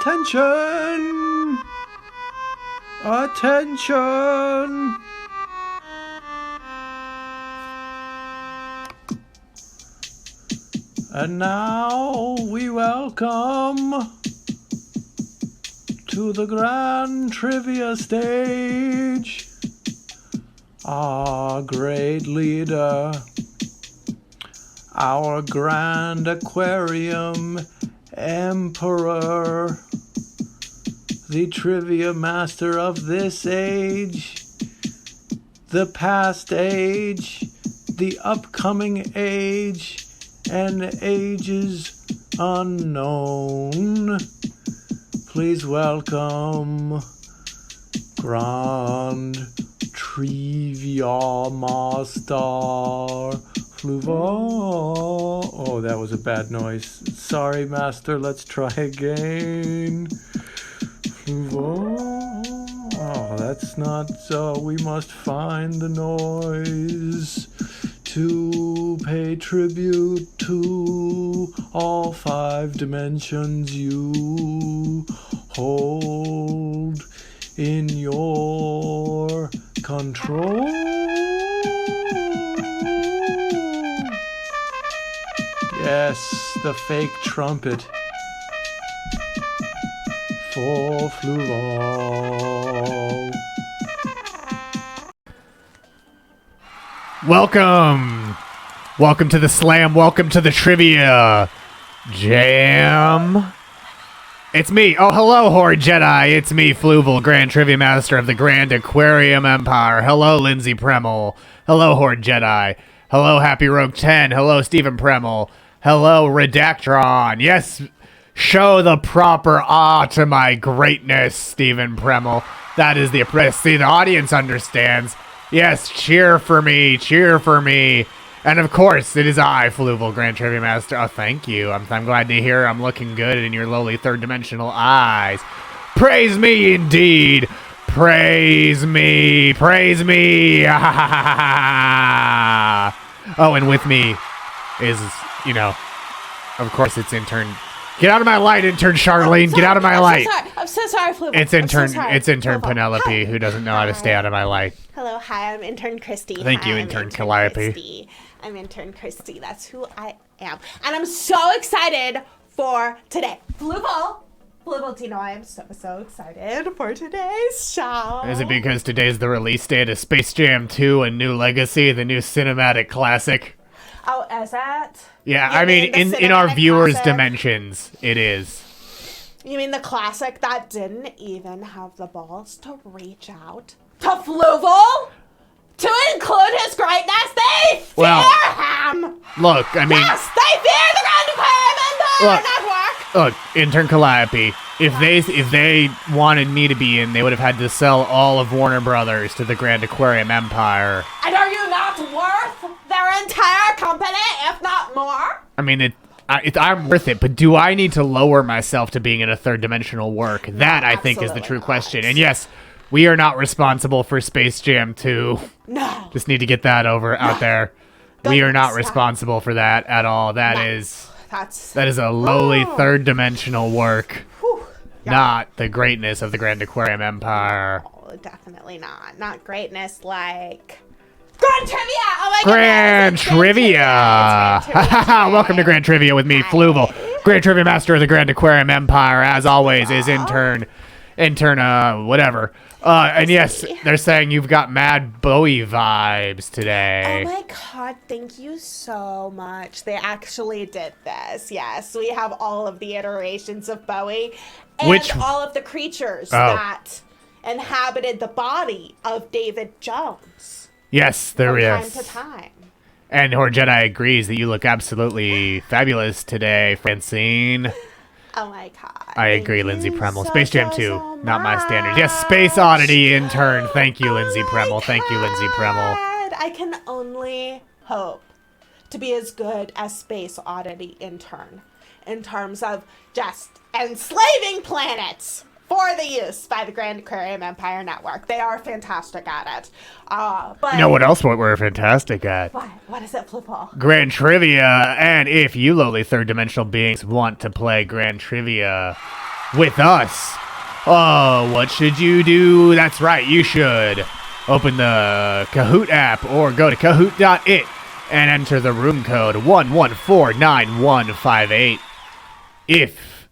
Attention! Attention! And now we welcome to the grand trivia stage our great leader, our grand aquarium emperor, the trivia master of this age, the past age, the upcoming age, and ages unknown. Please welcome Grand Trivia Master Fluval. Oh, that was a bad noise. Sorry, Master. Let's try again. Fluval. Oh, that's not so. We must find the noise to pay tribute to all 5 dimensions you hold in your control. Yes, the fake trumpet for Fluval. Welcome to the slam, welcome to the trivia jam. It's me, oh hello Horde Jedi, it's me Fluval, Grand Trivia Master of the Grand Aquarium Empire. Hello Lindsay Premel, hello Horde Jedi, hello Happy Rogue 10, hello Stephen Premel, hello Redactron. Yes, show the proper to my greatness, Stephen Premel. That is the apprentice. See, the audience understands. Yes, cheer for me, cheer for me. And of course, it is I, Fluval, Grand Trivia Master. Oh, thank you. I'm glad to hear I'm looking good in your lowly third-dimensional eyes. Praise me, indeed. Praise me. Praise me. Oh, and with me is, you know, of course, it's intern. Get out of my light, intern Charlene. Get out of my light. I'm so sorry, Fluval. It's intern Penelope who doesn't know how to stay out of my light. Hello, hi, I'm intern Kristie. Thank you, intern Calliope. Kristie. I'm intern Kristie. That's who I am. And I'm so excited for today. Fluval, do you know I am so excited for today's show? Is it because today's the release date of Space Jam 2: A New Legacy, the new cinematic classic? Oh, is that? Yeah, You I mean in our viewers' classic? dimensions, it is. You mean the classic that didn't even have the balls to reach out to Fluval? To include his greatness? They fear him! Look, I mean... Yes, they fear the Grand Aquarium Empire Network! Look, intern Calliope, if they wanted me to be in, they would have had to sell all of Warner Brothers to the Grand Aquarium Empire. And are you not worth their entire company, if not more? I mean, I'm worth it, but do I need to lower myself to being in a third-dimensional work? That, I think, is the true question. And yes, we are not responsible for Space Jam 2. No. Just need to get that out there. We are not responsible for that at all. That is a lowly third-dimensional work. Whew. Yeah. Not the greatness of the Grand Aquarium Empire. Oh, definitely not. Not greatness like... Grand Trivia! Oh my Grand goodness! Trivia! Welcome to Grand Trivia with me, Fluval, Grand Trivia Master of the Grand Aquarium Empire. As always, is intern, whatever. And yes, they're saying you've got mad Bowie vibes today. Oh my god, thank you so much. They actually did this. Yes, we have all of the iterations of Bowie and all of the creatures that inhabited the body of David Jones. Yes, there is. From time to time. And Horde Jedi agrees that you look absolutely fabulous today, Francine. Oh my god. I agree, Lindsay Premel. Space Jam 2, not my standard. Yes, Space Oddity intern. Thank you, Lindsay Premel. Thank you, Lindsay Premel. I can only hope to be as good as Space Oddity intern in terms of just enslaving planets for the use by the Grand Aquarium Empire Network. They are fantastic at it. But you know what else we're fantastic at? What is it, Fluval? Grand Trivia. And if you lowly third-dimensional beings want to play Grand Trivia, with us. Oh, what should you do? That's right, you should open the Kahoot app or go to kahoot.it and enter the room code 1149158. If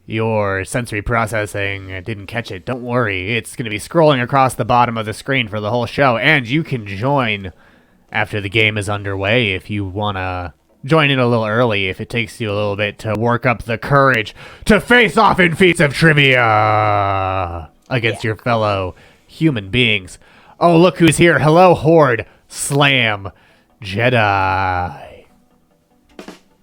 your sensory processing didn't catch it, don't worry. It's going to be scrolling across the bottom of the screen for the whole show, and you can join after the game is underway if you want to join in a little early, if it takes you a little bit to work up the courage to face off in feats of trivia against your fellow human beings. Oh, look who's here. Hello, Horde Slam Jedi.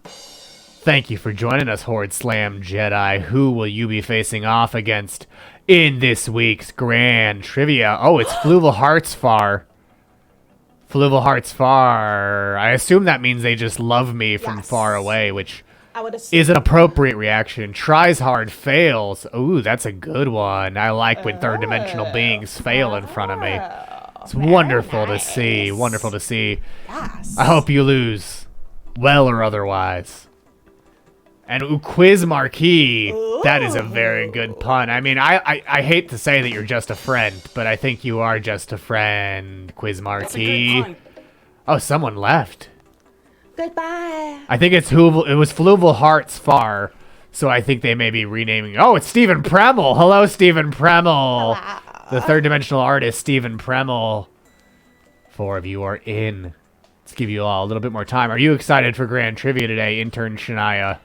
Thank you for joining us, Horde Slam Jedi. Who will you be facing off against in this week's Grand Trivia? Oh, it's Fluval Heartsfar. Fluval Heartsfar. I assume that means they just love me from far away, which I would assume is an appropriate reaction. Tries hard, fails. Ooh, that's a good one. I like when third-dimensional beings fail in front of me. It's wonderful to see. Wonderful to see. Yes. I hope you lose, well or otherwise. And Quiz Marquis, that is a very good pun. I mean, I hate to say that you're just a friend, but I think you are just a friend, Quiz Marquis. Oh, someone left. Goodbye. I think it was Fluval Heartsfar, so I think they may be renaming. Oh, it's Stephen Premmel. Hello, Stephen Premmel. Hello. The third-dimensional artist, Stephen Premmel. 4 of you are in. Let's give you all a little bit more time. Are you excited for Grand Trivia today, intern Shania?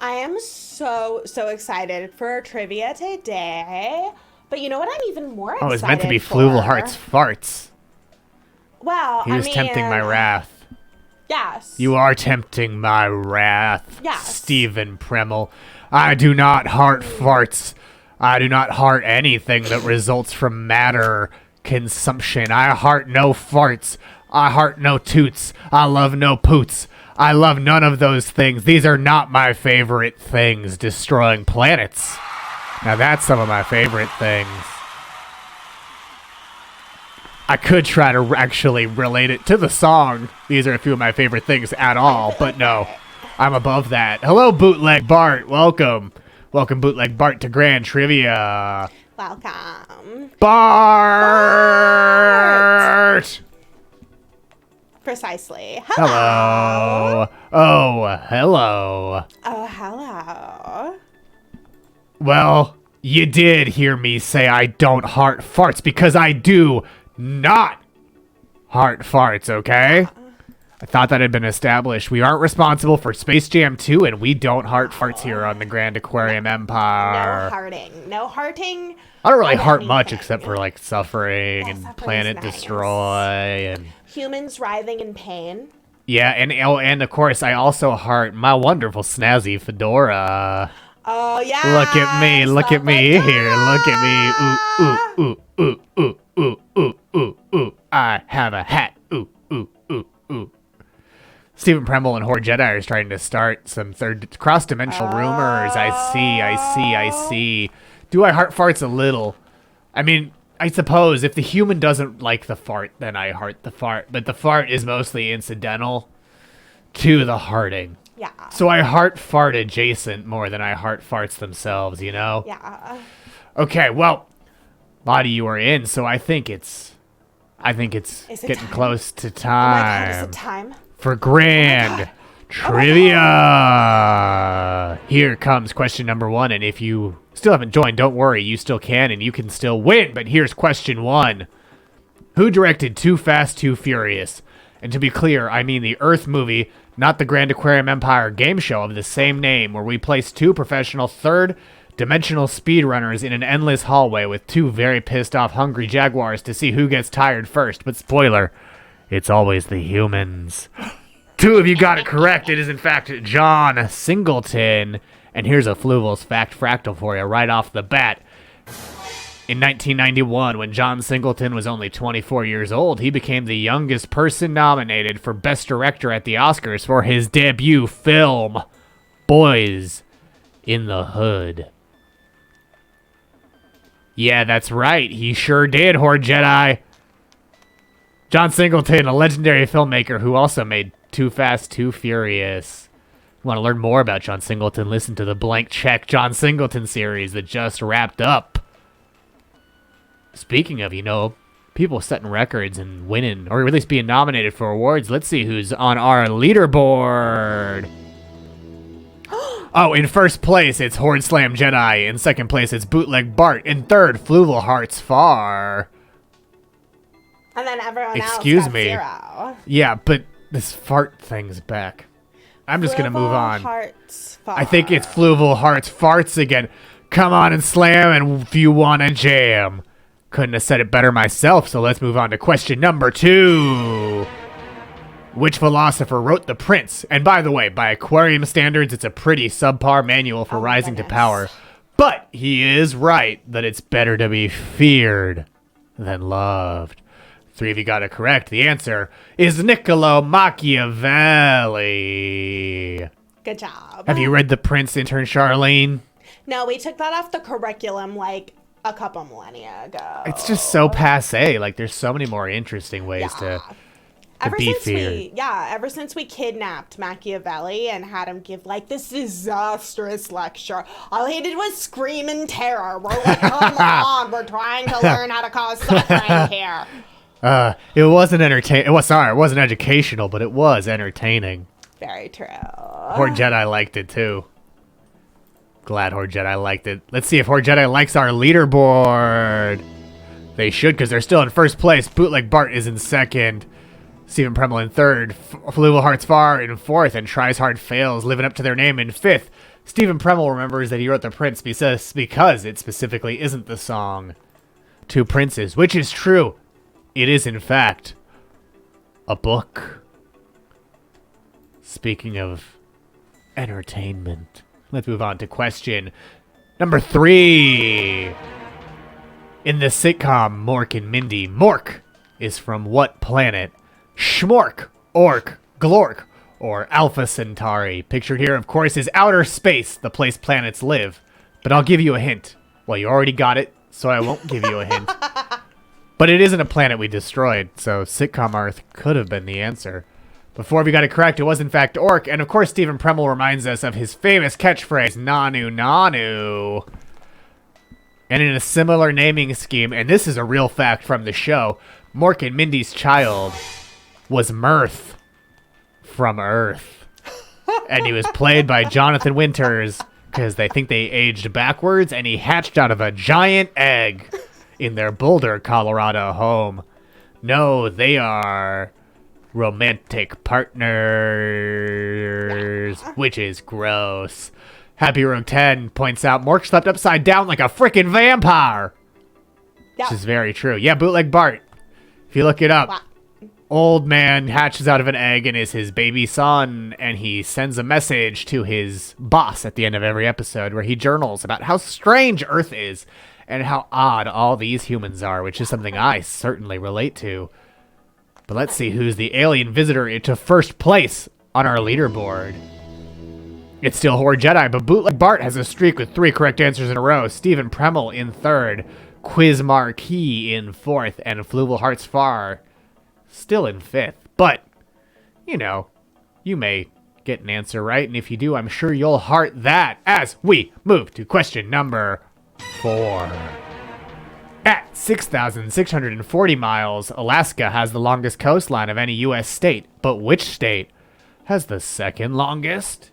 I am so excited for trivia today. But you know what I'm even more excited for? Oh, it's meant to be Fluval Hearts Farts. Well, He was tempting my wrath. Yes. You are tempting my wrath, Yes. Stephen Premmel. I do not heart farts. I do not heart anything that results from matter consumption. I heart no farts. I heart no toots. I love no poots. I love none of those things. These are not my favorite things. Destroying planets. Now that's some of my favorite things. I could try to actually relate it to the song. These are a few of my favorite things at all, but no. I'm above that. Hello, Bootleg Bart. Welcome. Welcome, Bootleg Bart, to Grand Trivia. Welcome. Bart! Precisely. Hello. Oh, hello. Oh, hello. Well, you did hear me say I don't heart farts because I do not heart farts, okay? I thought that had been established. We aren't responsible for Space Jam 2, and we don't heart farts here on the Grand Aquarium Empire. No hearting. No hearting. I don't really of heart much anything. except for, like, suffering and suffering's Planet nice. Destroy and... Humans writhing in pain. Yeah, and of course, I also heart my wonderful snazzy fedora. Oh, yeah. Look at me here. Look at me. Ooh, ooh, ooh, ooh, ooh, ooh, ooh, ooh. I have a hat. Ooh, ooh, ooh, ooh. Stephen Premmel and Horde Jedi are trying to start some third cross-dimensional rumors. I see. Do I heart farts a little? I mean, I suppose if the human doesn't like the fart, then I heart the fart. But the fart is mostly incidental to the hearting. Yeah. So I heart fart adjacent more than I heart farts themselves, you know? Yeah. Okay, well, a lot of you are in, so I think it's Is it getting time? close to Oh my God, time is it time? for Grand Trivia. Here comes question number 1, and if you still haven't joined, don't worry, you still can, and you can still win. But here's question 1. Who directed Too Fast, Too Furious? And to be clear, I mean the Earth movie, not the Grand Aquarium Empire game show of the same name, where we place 2 professional third-dimensional speedrunners in an endless hallway with 2 very pissed-off hungry jaguars to see who gets tired first. But spoiler, it's always the humans. 2 of you got it correct. It is, in fact, John Singleton. And here's a Fluval's Fact Fractal for you right off the bat. In 1991, when John Singleton was only 24 years old, he became the youngest person nominated for Best Director at the Oscars for his debut film, Boys in the Hood. Yeah, that's right. He sure did, Horde Jedi. John Singleton, a legendary filmmaker who also made Too Fast, Too Furious. Want to learn more about John Singleton? Listen to the Blank Check John Singleton series that just wrapped up. Speaking of, people setting records and winning, or at least being nominated for awards, let's see who's on our leaderboard. Oh, in first place, it's Horde Slam Jedi. In second place, it's Bootleg Bart. In third, Fluval Hearts Far. And then everyone Excuse else got me. 0. Yeah, but this fart thing's back. I'm just going to move on. Hearts Far. I think it's Fluval Hearts Farts again. Come on and slam and if you want to jam. Couldn't have said it better myself, so let's move on to question number 2. Which philosopher wrote The Prince? And by the way, by aquarium standards, it's a pretty subpar manual for rising to power. But he is right that it's better to be feared than loved. 3 of you got it correct. The answer is Niccolo Machiavelli. Good job. Have you read The Prince, intern Charlene? No, we took that off the curriculum like a couple millennia ago. It's just so passé. Like, there's so many more interesting ways to be feared. Ever since we kidnapped Machiavelli and had him give like this disastrous lecture, all he did was scream in terror. We're like, come on, we're trying to learn how to cause suffering here. It wasn't it wasn't educational, but it was entertaining. Very true. Horde Jedi liked it too. Glad Horde Jedi liked it. Let's see if Horde Jedi likes our leaderboard. They should, because they're still in first place. Bootleg Bart is in second. Stephen Premel in third. Fluval Hearts Far in fourth. And Tries Hard Fails, living up to their name, in fifth. Stephen Premel remembers that he wrote The Prince because it specifically isn't the song Two Princes, which is true. It is, in fact, a book. Speaking of entertainment, let's move on to question number 3. In the sitcom Mork and Mindy, Mork is from what planet? Schmork, Ork, Glork, or Alpha Centauri. Pictured here, of course, is outer space, the place planets live. But I'll give you a hint. Well, you already got it, so I won't give you a hint. But it isn't a planet we destroyed, so sitcom Earth could have been the answer. Before we got it correct, it was in fact Orc, and of course Stephen Premel reminds us of his famous catchphrase, Nanu Nanu. And in a similar naming scheme, and this is a real fact from the show, Mork and Mindy's child was Mirth from Earth. And he was played by Jonathan Winters, because they think they aged backwards, and he hatched out of a giant egg in their Boulder, Colorado home. No, they are romantic partners, which is gross. Happy Rogue 10 points out Mork slept upside down like a frickin' vampire. Which is very true. Yeah, Bootleg Bart. If you look it up, old man hatches out of an egg and is his baby son, and he sends a message to his boss at the end of every episode where he journals about how strange Earth is and how odd all these humans are, which is something I certainly relate to. But let's see who's the alien visitor into first place on our leaderboard. It's still Horde Jedi, but Bootleg Bart has a streak with 3 correct answers in a row. Stephen Premel in third, Quiz Marquis in fourth, and Fluval Hearts Far still in fifth. But, you may get an answer right, and if you do, I'm sure you'll heart that as we move to question number 4. At 6,640 miles, Alaska has the longest coastline of any U.S. state. But which state has the second longest?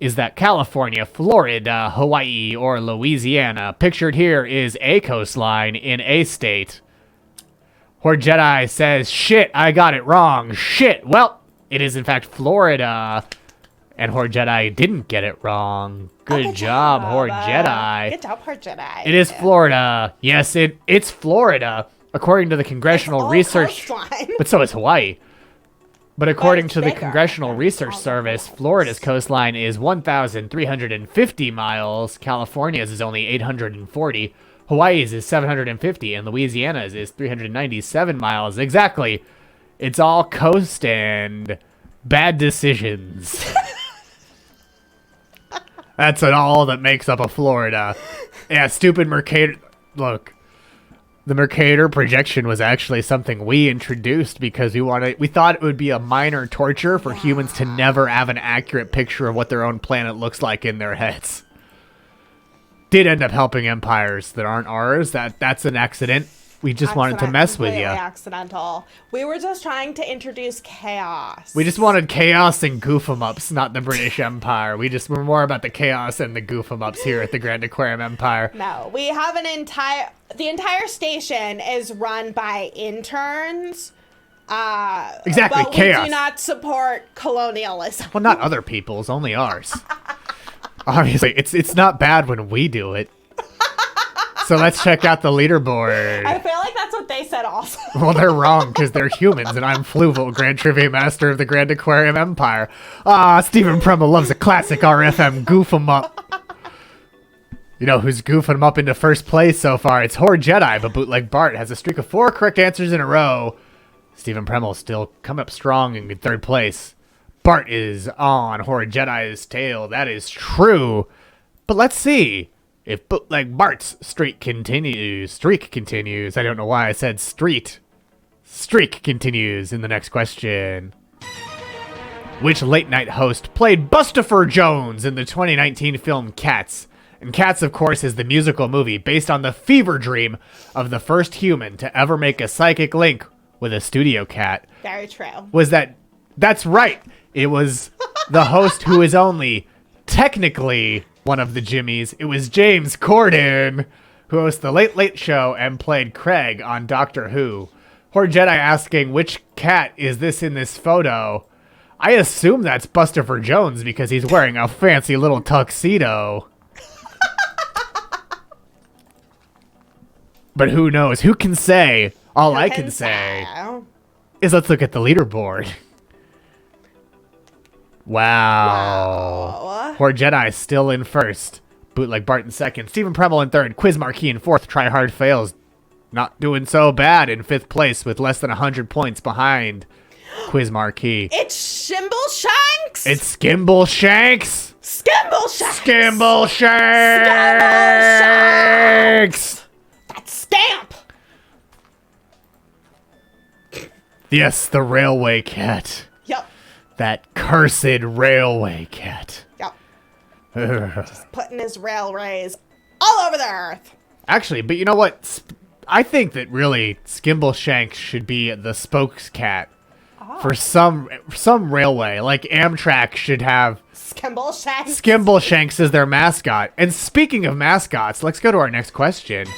Is that California, Florida, Hawaii, or Louisiana? Pictured here is a coastline in a state. Horde Jedi says, shit, I got it wrong. Shit, well, it is in fact Florida. And Horde Jedi didn't get it wrong. Good job, Horde Jedi. Good job, Horde Jedi. It is Florida. Yes, it's Florida, according to the Congressional Research. Coastline. But so is Hawaii. But according to the Congressional Research Service, Florida's coastline is 1,350 miles. California's is only 840. Hawaii's is 750, and Louisiana's is 397 miles. Exactly. It's all coast and bad decisions. That's all that makes up a Florida. Yeah, stupid Mercator. Look, The Mercator projection was actually something we introduced because we thought it would be a minor torture for humans to never have an accurate picture of what their own planet looks like in their heads. Did end up helping empires that aren't ours. That's an accident. We just wanted to mess with you. Accidental. We were just trying to introduce chaos. We just wanted chaos and goof 'em ups, not the British Empire. We're more about the chaos and the goof 'em ups here at the Grand Aquarium Empire. No, we have the entire station is run by interns. Exactly, but chaos. we do not support colonialism. Well, not other people's, only ours. Obviously, it's not bad when we do it. So let's check out the leaderboard. I feel like that's what they said also. Well, they're wrong because they're humans, and I'm Fluval, Grand Trivia Master of the Grand Aquarium Empire. Stephen Premmel loves a classic RFM goof 'em up. You know who's goofing 'em up into first place so far? It's Horde Jedi, but Bootleg Bart has a streak of 4 correct answers in a row. Stephen Premmel still coming up strong in third place. Bart is on Horde Jedi's tail. That is true. But let's see if Bootleg Bart's streak continues. I don't know why I said street. Streak continues in the next question. Which late night host played Bustopher Jones in the 2019 film Cats? And Cats, of course, is the musical movie based on the fever dream of the first human to ever make a psychic link with a studio cat. Very true. That's right. It was the host who is only technically one of the Jimmies. It was James Corden, who hosts the Late Late Show and played Craig on Doctor Who. Horde Jedi asking, which cat is this in this photo? I assume that's Bustopher Jones because he's wearing a fancy little tuxedo. But who knows? Who can say? All I can say is let's look at the leaderboard. Wow. Horde Jedi is still in first. Bootleg Bart in second. Stephen Premmel in third. Quiz Marquee in fourth. Try Hard Fails. Not doing so bad in fifth place with less than 100 points behind Quiz Marquee. It's Shimble Shanks! It's Skimble Shanks! Skimble Shanks! Skimble Shanks! That stamp! Yes, the railway cat. Yep. That cursed railway cat. Yep. Just putting his railways all over the earth. Actually, but you know what? I think that really Skimble Shanks should be the spokes cat for some railway. Like Amtrak should have Skimble Shanks. Skimble Shanks as their mascot. And speaking of mascots, let's go to our next question.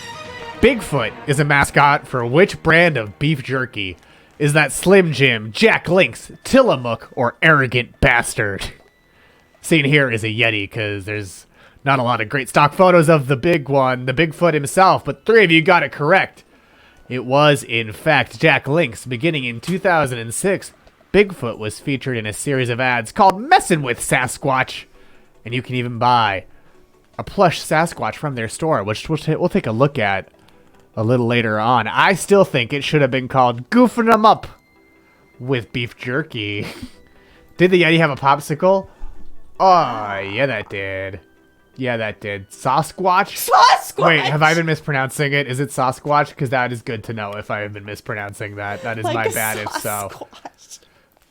Bigfoot is a mascot for which brand of beef jerky? Is that Slim Jim, Jack Links, Tillamook, or Arrogant Bastard? Seen here is a Yeti because there's not a lot of great stock photos of the big one, the Bigfoot himself, but 3 of you got it correct. It was, in fact, Jack Links. Beginning in 2006, Bigfoot was featured in a series of ads called Messin' with Sasquatch, and you can even buy a plush Sasquatch from their store, which we'll take a look at a little later on. I still think it should have been called Goofing 'em Up with Beef Jerky. Did the Yeti have a popsicle? Oh, yeah, that did. Yeah, that did. Sasquatch? Sasquatch! Wait, have I been mispronouncing it? Is it Sasquatch? Because that is good to know if I have been mispronouncing that. That is Like my a bad if so.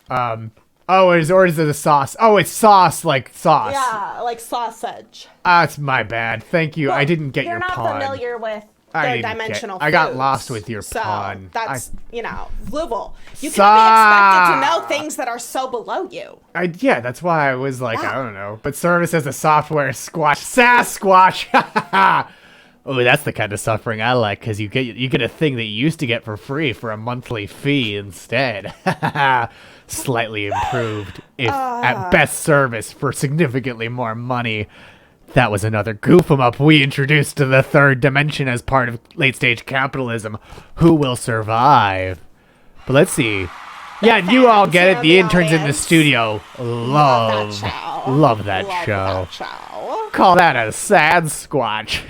Sasquatch. Or is it a sauce? Oh, it's sauce, like sauce. Yeah, like sausage. It's my bad. Thank you. I didn't get your You're pun. not familiar with I their didn't dimensional I got foods. lost with your So pun. that's, Louisville. You can't be expected to know things that are so below you. Yeah, that's why I was like, I don't know. But service as a software squash. Sasquatch! Oh, that's the kind of suffering I like, because you get a thing that you used to get for free for a monthly fee instead. Slightly improved, if at best service for significantly more money. That was another goof 'em up we introduced to the third dimension as part of late stage capitalism. Who will survive? But let's see. Yeah, you all get it. The interns in the studio love that show. Call that a sad squatch.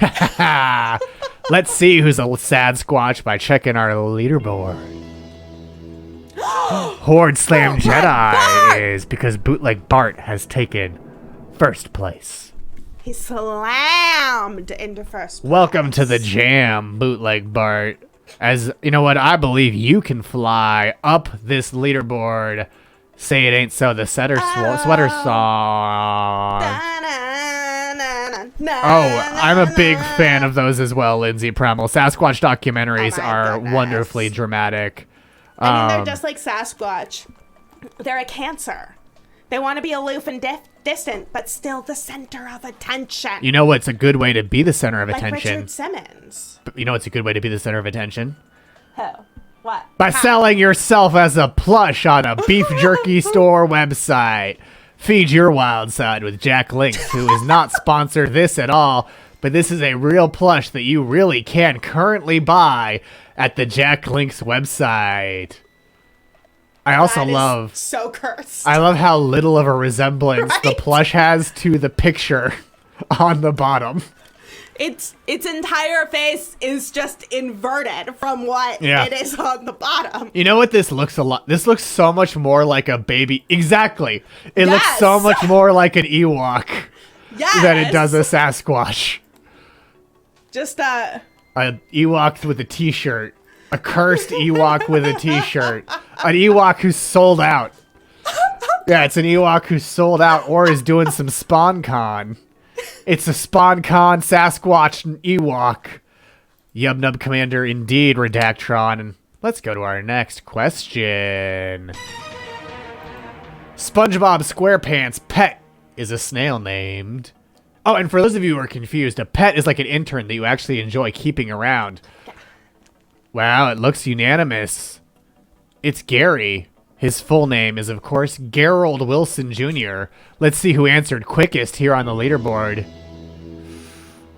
Let's see who's a sad squatch by checking our leaderboard. Horde Slam Jedi is because Bootleg Bart has taken first place. He slammed into first place. Welcome to the jam, Bootleg Bart. As you know what, I believe you can fly up this leaderboard. Say it ain't so. The sweater song. Oh, I'm a big fan of those as well, Lindsay Premel. Sasquatch documentaries are wonderfully dramatic. I mean, they're just like Sasquatch. They're a cancer. They want to be aloof and distant, but still the center of attention. You know what's a good way to be the center of attention? Like Richard Simmons. But you know what's a good way to be the center of attention? Who? What? By selling yourself as a plush on a beef jerky store website. Feed your wild side with Jack Links, who is not sponsored this at all, but this is a real plush that you really can currently buy at the Jack Links website. I also love... so cursed. I love how little of a resemblance the plush has to the picture on the bottom. Its entire face is just inverted from what it is on the bottom. You know what this looks a lot? This looks so much more like a baby. Exactly. It looks so much more like an Ewok than it does a Sasquatch. Just an Ewok with a t-shirt. A cursed Ewok with a t-shirt. An Ewok who's sold out. Yeah, it's an Ewok who's sold out or is doing some SpawnCon. It's a SpawnCon Sasquatch Ewok. Yub-Nub Commander indeed, Redactron. And let's go to our next question. SpongeBob SquarePants' pet is a snail named... Oh, and for those of you who are confused, a pet is like an intern that you actually enjoy keeping around. Wow, it looks unanimous. It's Gary. His full name is, of course, Gerald Wilson Jr. Let's see who answered quickest here on the leaderboard.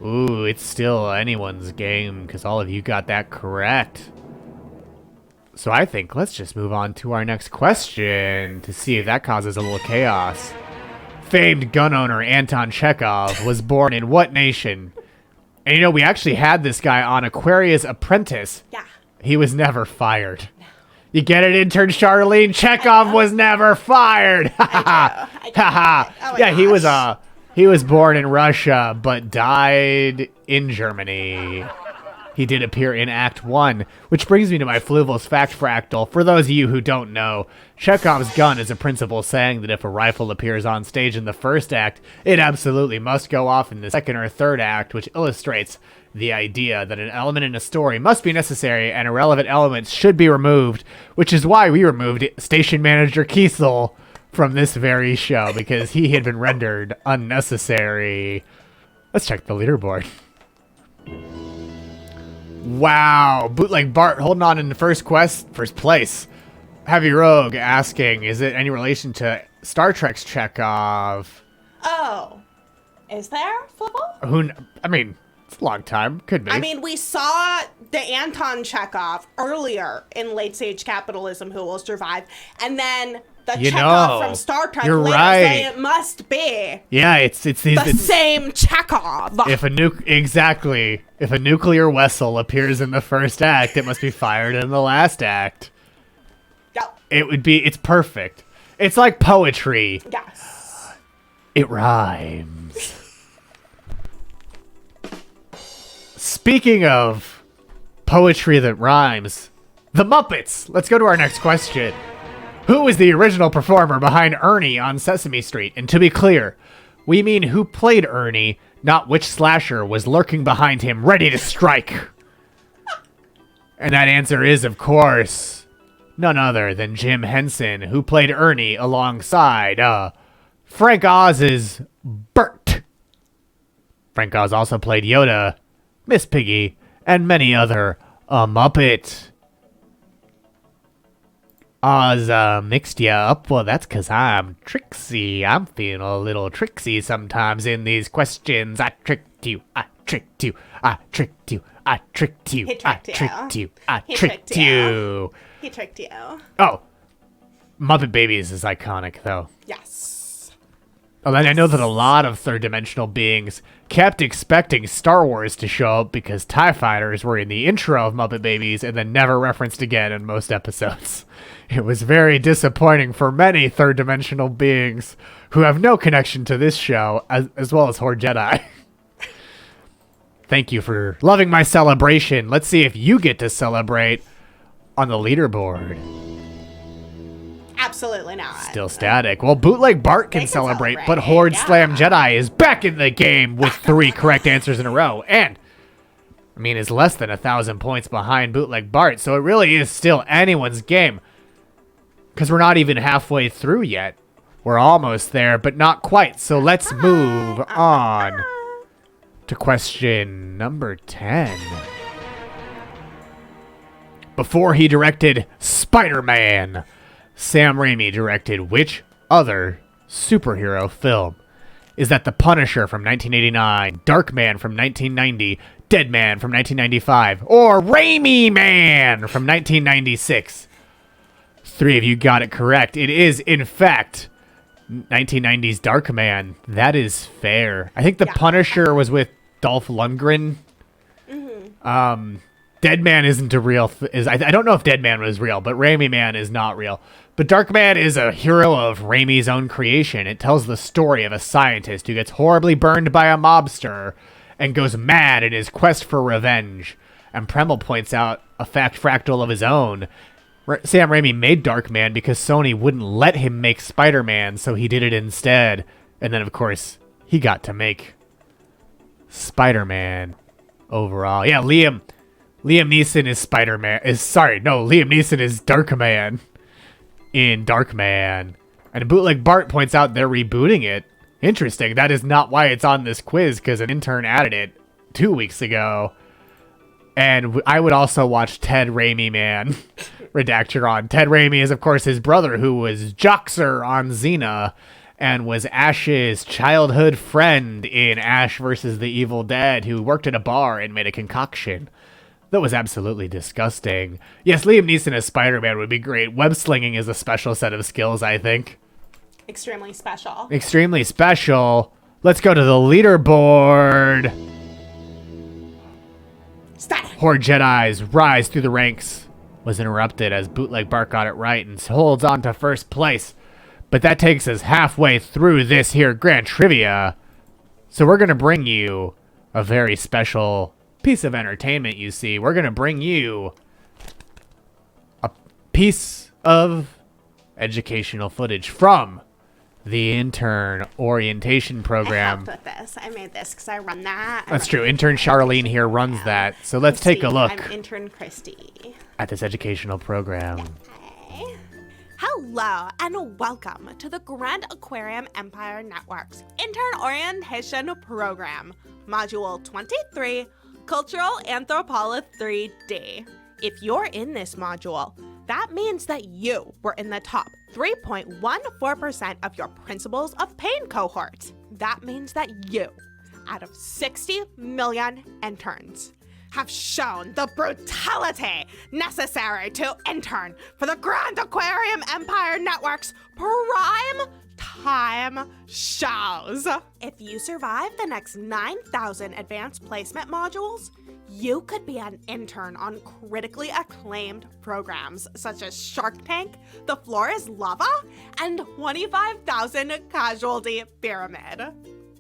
Ooh, it's still anyone's game, because all of you got that correct. So I think let's just move on to our next question to see if that causes a little chaos. Famed gun owner Anton Chekhov was born in what nation? And you know, we actually had this guy on Aquarius Apprentice. Yeah. He was never fired. You get it, intern Charlene? Chekhov was never fired. Yeah, he was born in Russia but died in Germany. He did appear in Act 1, which brings me to my Fluval's Fact Fractal. For those of you who don't know, Chekhov's gun is a principle saying that if a rifle appears on stage in the first act, it absolutely must go off in the second or third act, which illustrates the idea that an element in a story must be necessary and irrelevant elements should be removed, which is why we removed Station Manager Kiesel from this very show, because he had been rendered unnecessary. Let's check the leaderboard. Wow, Bootleg Bart holding on in the first place. Heavy Rogue asking, is it any relation to Star Trek's Chekhov? Oh, is there, Flibble? I mean, it's a long time. Could be. I mean, we saw the Anton Chekhov earlier in Late Stage Capitalism, Who Will Survive, and then the Chekhov from Star Trek you're later right. say it must be. Yeah, it's the same Chekhov. If a nuclear vessel appears in the first act, it must be fired in the last act. Yep. It's perfect. It's like poetry. Yes. It rhymes. Speaking of poetry that rhymes, the Muppets. Let's go to our next question. Who is the original performer behind Ernie on Sesame Street? And to be clear, we mean who played Ernie, not which slasher was lurking behind him ready to strike. And that answer is, of course, none other than Jim Henson, who played Ernie alongside Frank Oz's Bert. Frank Oz also played Yoda, Miss Piggy, and many other Muppet. Oz mixed you up? Well, that's because I'm tricksy. I'm feeling a little tricksy sometimes in these questions. I tricked you. I tricked you. I tricked you. I tricked you. I tricked you. I tricked you. He tricked you. Oh. Muppet Babies is iconic, though. Yes. Oh, and I know that a lot of third-dimensional beings kept expecting Star Wars to show up because TIE Fighters were in the intro of Muppet Babies and then never referenced again in most episodes. It was very disappointing for many third-dimensional beings who have no connection to this show, as well as Horde Jedi. Thank you for loving my celebration. Let's see if you get to celebrate on the leaderboard. Absolutely not. Still static. Well, Bootleg Bart can celebrate, but Horde Slam Jedi is back in the game with 3 correct answers in a row. And, I mean, is less than 1,000 points behind Bootleg Bart, so it really is still anyone's game. Because we're not even halfway through yet. We're almost there, but not quite. So let's move on to question number 10. Before he directed Spider-Man, Sam Raimi directed which other superhero film? Is that The Punisher from 1989, Darkman from 1990, Deadman from 1995, or Raimi Man from 1996? 3 of you got it correct. It is, in fact, 1990's Darkman. That is fair. I think The Punisher was with Dolph Lundgren. Deadman isn't a real... I don't know if Deadman was real, but Raimi Man is not real. But Darkman is a hero of Raimi's own creation. It tells the story of a scientist who gets horribly burned by a mobster and goes mad in his quest for revenge. And Premel points out a fact fractal of his own. Sam Raimi made Darkman because Sony wouldn't let him make Spider-Man, so he did it instead. And then, of course, he got to make Spider-Man overall. Yeah, Liam Neeson is Spider-Man. Liam Neeson is Darkman in Darkman. And Bootleg Bart points out they're rebooting it. Interesting. That is not why it's on this quiz, because an intern added it 2 weeks ago. And I would also watch Ted Raimi Man. Redactron. Ted Raimi is, of course, his brother, who was Joxer on Xena and was Ash's childhood friend in Ash vs. the Evil Dead, who worked at a bar and made a concoction that was absolutely disgusting. Yes, Liam Neeson as Spider-Man would be great. Web slinging is a special set of skills, I think. Extremely special. Extremely special. Let's go to the leaderboard. Stop. Horde Jedi's rise through the ranks was interrupted as Bootleg Bart got it right and holds on to first place. But that takes us halfway through this here Grand Trivia. So we're going to bring you a very special piece of entertainment, you see. We're going to bring you a piece of educational footage from the intern orientation program. I helped with this. I made this because I run that. That's true. Intern Charlene here runs that. So let's take a look I'm Intern Kristie. at this educational program. Okay. Hello and welcome to the Grand Aquarium Empire Network's Intern Orientation Program, Module 23, Cultural Anthropology 3D. If you're in this module, that means that you were in the top 3.14% of your Principles of Pain cohort. That means that you, out of 60 million interns, have shown the brutality necessary to intern for the Grand Aquarium Empire Network's prime time shows. If you survive the next 9,000 advanced placement modules, you could be an intern on critically acclaimed programs such as Shark Tank, The Floor is Lava, and 25,000 Casualty Pyramid.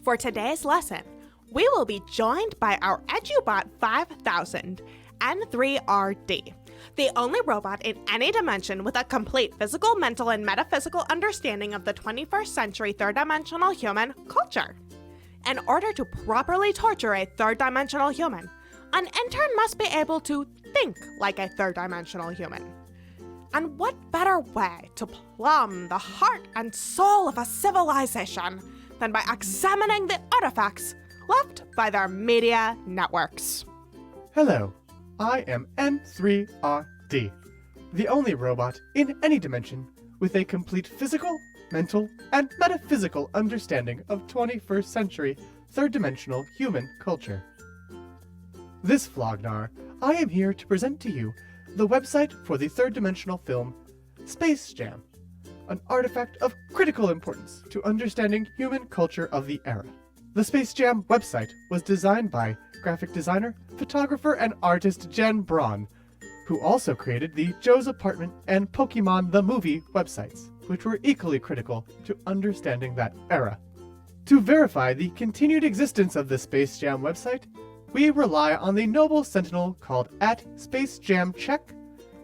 For today's lesson, we will be joined by our EduBot 5000, N3RD, the only robot in any dimension with a complete physical, mental, and metaphysical understanding of the 21st century third-dimensional human culture. In order to properly torture a third-dimensional human, an intern must be able to think like a third-dimensional human. And what better way to plumb the heart and soul of a civilization than by examining the artifacts left by their media networks? Hello, I am N3RD, the only robot in any dimension with a complete physical, mental, and metaphysical understanding of 21st century third-dimensional human culture. This Vlognar, I am here to present to you the website for the third-dimensional film Space Jam, an artifact of critical importance to understanding human culture of the era. The Space Jam website was designed by graphic designer, photographer, and artist Jen Braun, who also created the Joe's Apartment and Pokemon the Movie websites, which were equally critical to understanding that era. To verify the continued existence of the Space Jam website, we rely on the noble sentinel called @SpaceJamCheck,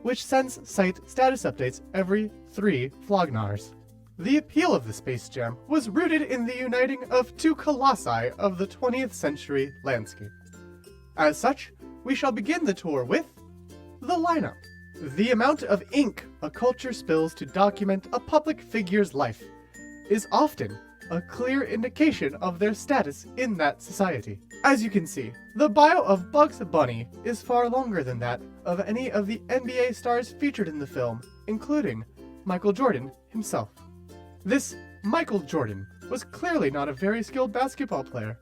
which sends site status updates every 3 flognars. The appeal of the Space Jam was rooted in the uniting of 2 colossi of the 20th century landscape. As such, we shall begin the tour with the lineup. The amount of ink a culture spills to document a public figure's life is often a clear indication of their status in that society. As you can see, the bio of Bugs Bunny is far longer than that of any of the NBA stars featured in the film, including Michael Jordan himself. This Michael Jordan was clearly not a very skilled basketball player.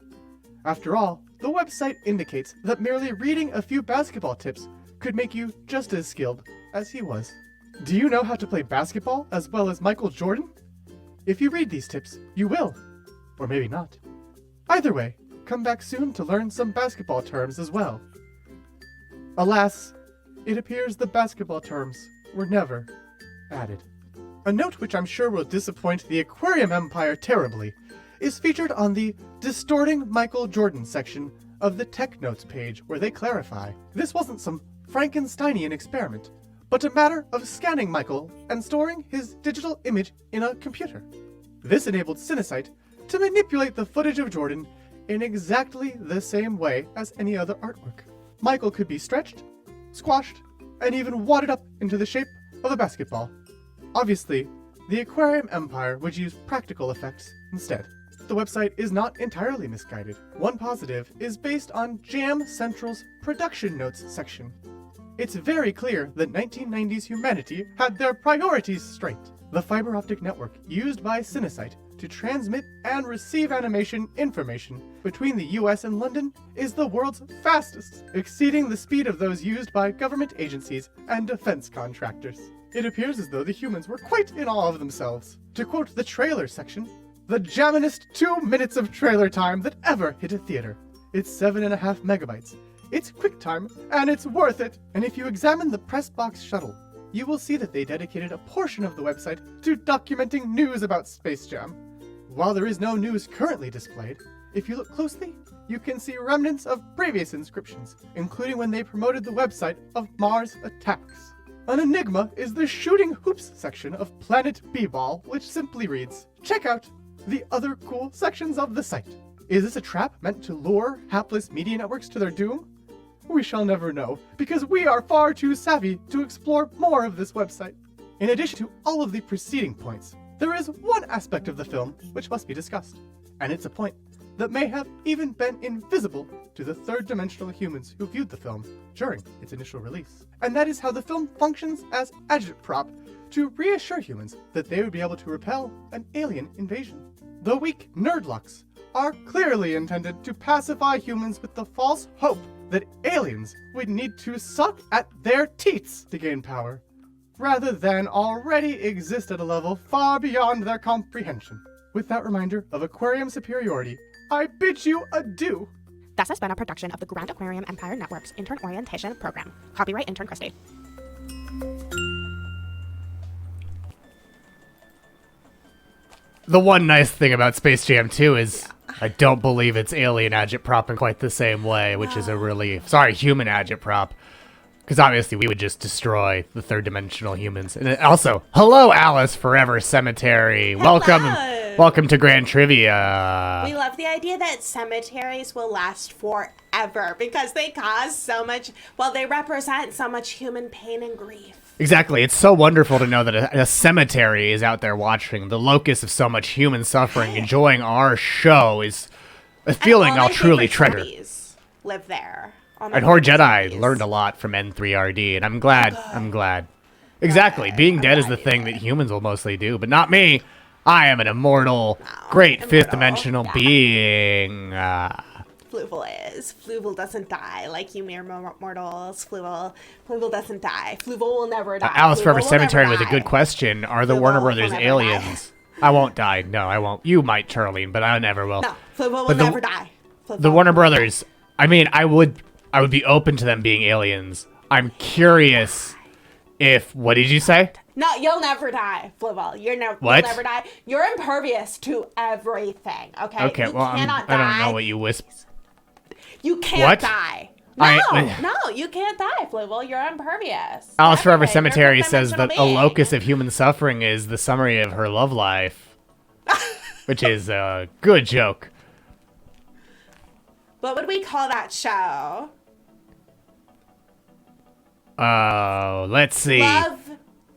After all, the website indicates that merely reading a few basketball tips could make you just as skilled as he was. Do you know how to play basketball as well as Michael Jordan? If you read these tips, you will. Or maybe not. Either way, come back soon to learn some basketball terms as well. Alas, it appears the basketball terms were never added. A note which I'm sure will disappoint the Aquarium Empire terribly is featured on the Distorting Michael Jordan section of the Tech Notes page, where they clarify this wasn't some Frankensteinian experiment, but a matter of scanning Michael and storing his digital image in a computer. This enabled Cinesite to manipulate the footage of Jordan in exactly the same way as any other artwork. Michael could be stretched, squashed, and even wadded up into the shape of a basketball. Obviously, the Aquarium Empire would use practical effects instead. The website is not entirely misguided. One positive is based on Jam Central's Production Notes section. It's very clear that 1990s humanity had their priorities straight. The fiber optic network used by Cinesite to transmit and receive animation information between the US and London is the world's fastest, exceeding the speed of those used by government agencies and defense contractors. It appears as though the humans were quite in awe of themselves. To quote the trailer section, the jamminest 2 minutes of trailer time that ever hit a theater. It's 7.5 megabytes. It's QuickTime, and it's worth it. And if you examine the press box shuttle, you will see that they dedicated a portion of the website to documenting news about Space Jam. While there is no news currently displayed, if you look closely, you can see remnants of previous inscriptions, including when they promoted the website of Mars Attacks. An enigma is the Shooting Hoops section of Planet B-Ball, which simply reads, check out the other cool sections of the site. Is this a trap meant to lure hapless media networks to their doom? We shall never know, because we are far too savvy to explore more of this website. In addition to all of the preceding points, there is one aspect of the film which must be discussed, and it's a point that may have even been invisible to the third-dimensional humans who viewed the film during its initial release. And that is how the film functions as agitprop to reassure humans that they would be able to repel an alien invasion. The weak nerdlucks are clearly intended to pacify humans with the false hope that aliens would need to suck at their teats to gain power, rather than already exist at a level far beyond their comprehension. With that reminder of aquarium superiority, I bid you adieu. This has been a production of the Grand Aquarium Empire Network's Intern Orientation Program. Copyright Intern Kristie. The one nice thing about Space Jam 2 is I don't believe it's alien agitprop in quite the same way, which is a relief. Sorry, human agitprop. Because obviously we would just destroy the third-dimensional humans. And also, hello, Alice Forever Cemetery. Welcome to Grand Trivia. We love the idea that cemeteries will last forever because they cause so much, well, they represent so much human pain and grief. Exactly. It's so wonderful to know that a cemetery is out there watching, the locus of so much human suffering, enjoying our show is a feeling I'll truly treasure. Live there. And Horde Jedi learned a lot from N3RD, and I'm glad. Exactly. Being dead is the thing that humans will mostly do, but not me. I am an immortal, great fifth-dimensional being. Fluval doesn't die like you mere mortals. Fluval doesn't die. Fluval will never die. Alice Forever Cemetery with a good question. Are the Warner Brothers aliens? I won't die. No, I won't. You might, Charlene, but I never will. No, Fluval will never die. The Warner Brothers, I mean, I would be open to them being aliens. I'm curious if, what did you say? No, you'll never die, Fluval. You'll never die. You're impervious to everything, okay? Okay, well, I don't know what you whisper. You can't What? die. No, you can't die, Fluval. You're impervious. Alice Forever Anyway, Cemetery you're a says that dimensional a being. locus of human suffering is the summary of her love life, which is a good joke. What would we call that show? Oh, let's see.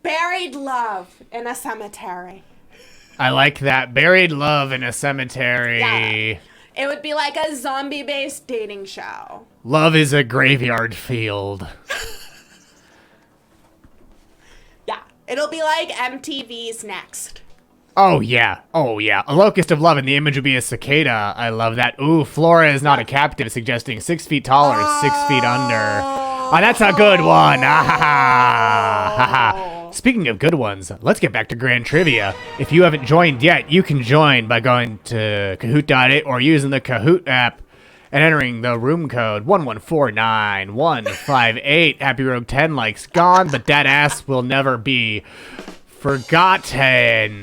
Buried love in a cemetery. I like that. Buried love in a cemetery. Yeah. It would be like a zombie-based dating show. Love is a graveyard field. Yeah. It'll be like MTV's Next. Oh, yeah. Oh, yeah. A locust of love, and the image would be a cicada. I love that. Ooh, Flora is not a captive, suggesting 6 feet tall or 6 feet under. Oh, that's a good one. Ah, ha, ha. Ha, ha. Speaking of good ones, let's get back to Grand Trivia. If you haven't joined yet, you can join by going to Kahoot.it or using the Kahoot app and entering the room code 1149158. Happy Rogue 10 likes gone, but that ass will never be forgotten.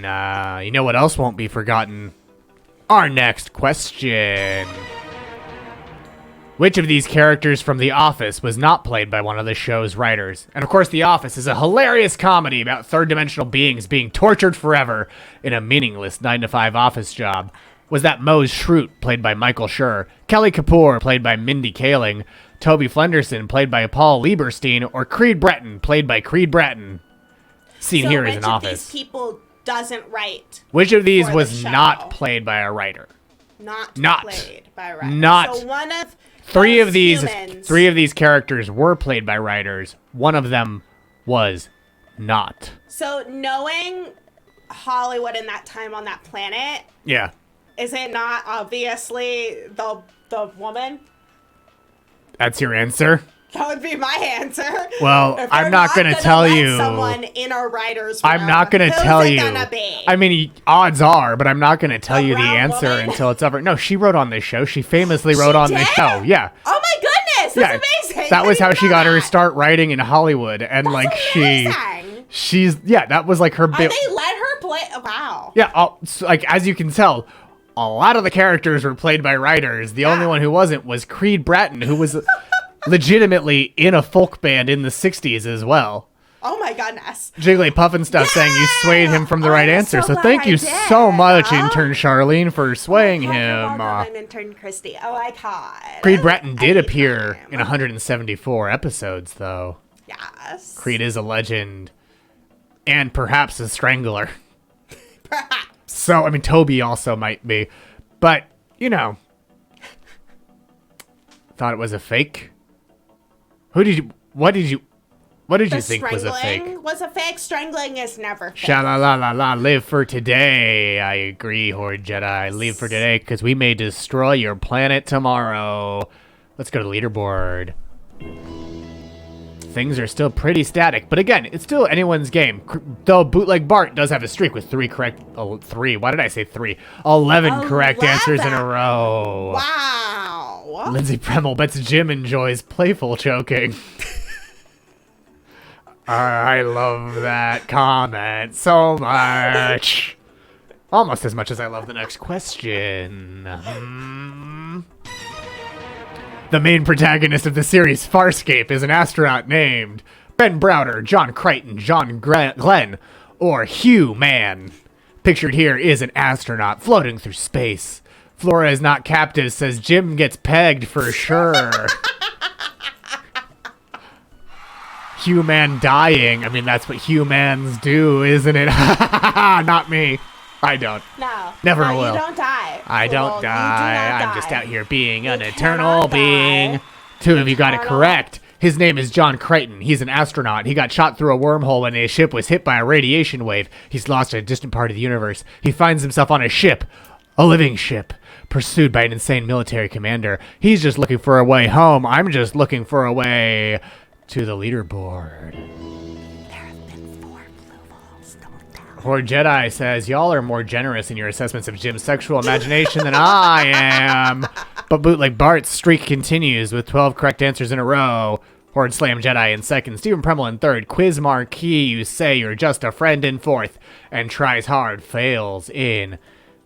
You know what else won't be forgotten? Our next question. Which of these characters from The Office was not played by one of the show's writers? And of course, The Office is a hilarious comedy about third-dimensional beings being tortured forever in a meaningless 9-to-5 office job. Was that Mose Schrute, played by Michael Schur, Kelly Kapoor, played by Mindy Kaling, Toby Flenderson, played by Paul Lieberstein, or Creed Bratton, played by Creed Bratton? Seen here is an Office. Which of these people doesn't write? Which of these for was the not show? played by a writer? Not played by a writer. Not. So one of Three of those these humans- characters were played by writers. One of them was not. So knowing Hollywood in that time on that planet, Yeah. is it not obviously the woman? That's your answer? That would be my answer. Well, If I'm they're not gonna gonna tell let you. Someone in a writer's I'm room, not going to who's tell it you. Gonna be? I mean, odds are, but I'm not going to tell you the round answer woman? until it's over. No, she wrote on this show. She famously wrote on this did? show. Yeah. Oh my goodness, that's amazing. That was I how didn't she know got her that. start writing in Hollywood. And like amazing. that was like her Oh, bit. they let her play. Wow. Yeah, so, like as you can tell, a lot of the characters were played by writers. The only one who wasn't was Creed Bratton, who was legitimately in a folk band in the 60s as well. Oh my goodness. Jigglypuff and stuff saying you swayed him from the right I'm answer. so So glad thank I you did. so much, Oh. intern Charlene, for swaying Well him. done, intern Kristie. Oh my god. Creed Bratton did Anytime. appear in 174 episodes, though. Yes. Creed is a legend and perhaps a strangler. Perhaps. So, I mean, Toby also might be. But, you know, thought it was a fake? What did you think was a fake? Strangling was a fake. Strangling is never fake. Sha-la-la-la-la, live for today. I agree, Horde Jedi. Live for today, because we may destroy your planet tomorrow. Let's go to the leaderboard. Things are still pretty static, but again, it's still anyone's game. Though Bootleg Bart does have a streak with 3 correct... Oh, 3. Why did I say 3? 11 correct answers in a row. Wow. Lindsay Premel bets Jim enjoys playful choking. I love that comment so much. Almost as much as I love the next question. The main protagonist of the series Farscape is an astronaut named Ben Browder, John Crichton, John Glenn, or Hugh Mann. Pictured here is an astronaut floating through space. Flora is not captive, says Jim gets pegged for sure. Human dying. I mean, that's what humans do, isn't it? Not me. I don't. No. Never no, will. You don't die. I Well, don't you do die. not I'm just die. out here being an You eternal cannot being. die. 2 of you got it Eternal. correct. His name is John Crichton. He's an astronaut. He got shot through a wormhole when his ship was hit by a radiation wave. He's lost in a distant part of the universe. He finds himself on a ship, a living ship, pursued by an insane military commander. He's just looking for a way home. I'm just looking for a way to the leaderboard. Horde Jedi says, y'all are more generous in your assessments of Jim's sexual imagination than I am. But Bootleg Bart's streak continues with 12 correct answers in a row. Horde Slam Jedi in second, Stephen Premel in third, Quiz Marquee, you say you're just a friend in fourth, and Tries Hard fails in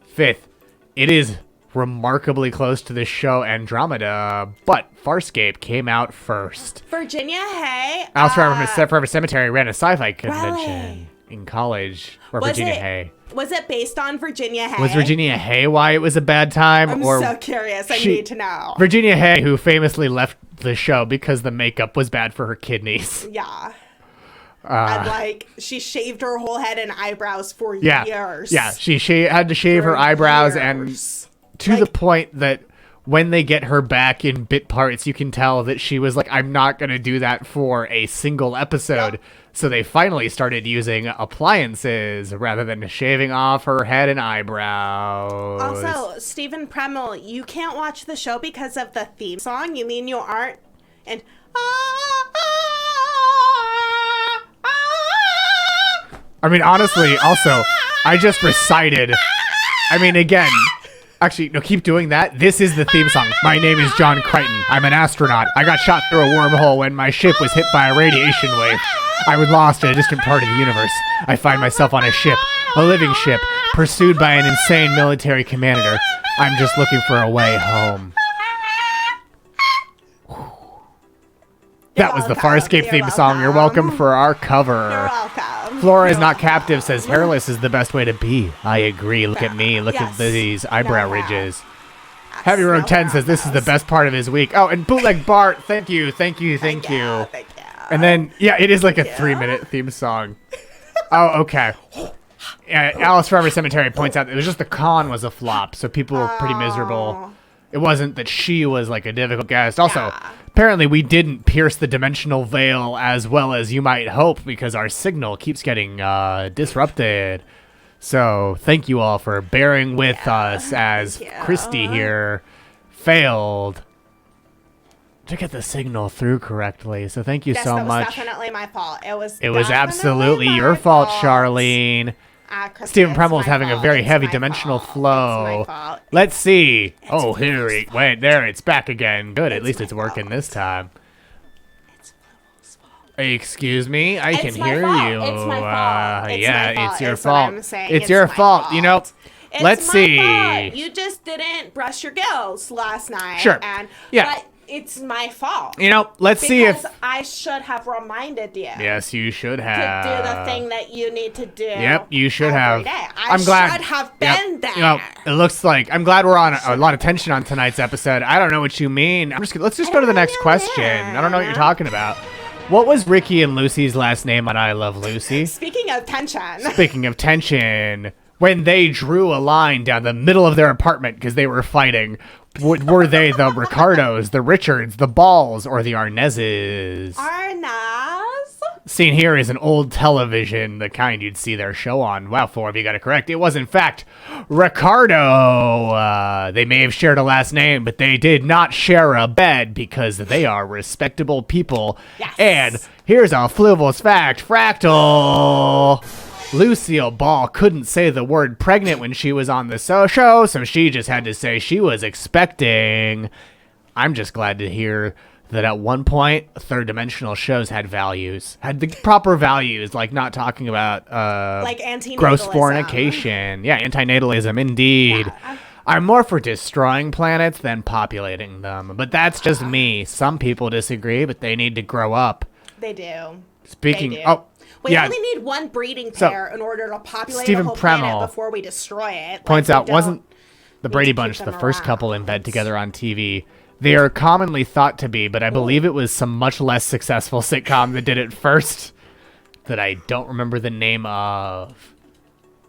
fifth. It is remarkably close to the show Andromeda, but Farscape came out first. Virginia Hay. Alice Forever Cemetery ran a sci-fi convention Really? in college. Or Was Virginia it- Hay. Was it based on Virginia Hay? Was Virginia Hay why it was a bad time? I'm or so curious. I she- need to know. Virginia Hay, who famously left the show because the makeup was bad for her kidneys. Yeah. And like she shaved her whole head and eyebrows for years. Yeah, she had to shave her For eyebrows years. and to the point that when they get her back in bit parts, you can tell that she was like, I'm not going to do that for a single episode. Yep. So they finally started using appliances rather than shaving off her head and eyebrows. Also, Stephen Premmel, you can't watch the show because of the theme song. You mean you aren't? And I mean, honestly, also, I just recited. I mean, again, actually, no, keep doing that. This is the theme song. My name is John Crichton. I'm an astronaut. I got shot through a wormhole when my ship was hit by a radiation wave. I was lost in a distant part of the universe. I find myself on a ship, a living ship, pursued by an insane military commander. I'm just looking for a way home. That was the welcome. Farscape You're theme song. You're welcome welcome. for our cover. you're welcome. Flora is not captive, says hairless is the best way to be. I agree. Look at me. Look Yes. at these eyebrow No. ridges. Heavy Road 10 says this is the best part of his week. Oh, and Bootleg Bart, thank you. Thank you. And then, yeah, it is like a 3-minute theme song. Oh, okay. Alice Forever Cemetery points out it was just the con was a flop, so people were pretty miserable. It wasn't that she was like a difficult guest. Also, apparently we didn't pierce the dimensional veil as well as you might hope because our signal keeps getting disrupted. So thank you all for bearing with us as Kristie here failed to get the signal through correctly. So thank you Yes, so that was much. definitely my fault. It was Absolutely definitely your my fault, Charlene. Kristie, Stephen it's Premmel is my having a fault. very It's heavy my dimensional fault. flow. It's my fault. Let's see. Oh, here it went. There, it's back again. Good. At least my it's working fault. this time. It's Fluval's fault. Excuse me? I can It's my hear fault. you. It's my fault. It's yeah, my fault it's your is what fault. I'm saying. It's It's your my fault. You know, fault. It's let's my see. fault. You just didn't brush your gills last night. Sure. And, Yeah. But it's my fault. You know, let's see if... Because I should have reminded you. Yes, you should To have. do the thing that you need to do. Yep, you should every have. day. I'm glad. should have Yep. been there. You know, it looks like I'm glad we're on a lot of tension on tonight's episode. I don't know what you mean. Let's just go to the next question. I don't know what you're talking about. What was Ricky and Lucy's last name on I Love Lucy? Speaking of tension. Speaking of tension, when they drew a line down the middle of their apartment because they were fighting, were they the Ricardos, the Richards, the Balls, or the Arnezes? Arnaz. Seen here is an old television, the kind you'd see their show on. Wow, Forbes, you got it correct. It was, in fact, Ricardo. They may have shared a last name, but they did not share a bed because they are respectable people. Yes. And here's a Fluval's fact, Fractal. Lucille Ball couldn't say the word pregnant when she was on the show, so she just had to say she was expecting. I'm just glad to hear that at one point, third dimensional shows had values, had the proper values, like not talking about Like antinatalism. gross fornication. Yeah, antinatalism, indeed. Yeah. I'm more for destroying planets than populating them, but that's just me. Some people disagree, but they need to grow up. They do. Speaking, They do. oh, We yeah, only need one breeding So, pair in order to populate Stephen the whole Premmel planet before we destroy it. points Like, we out, wasn't don't the need Brady to keep Bunch the them first couple in bed around. together on TV? They are commonly thought to be, but I believe it was some much less successful sitcom that did it first that I don't remember the name of.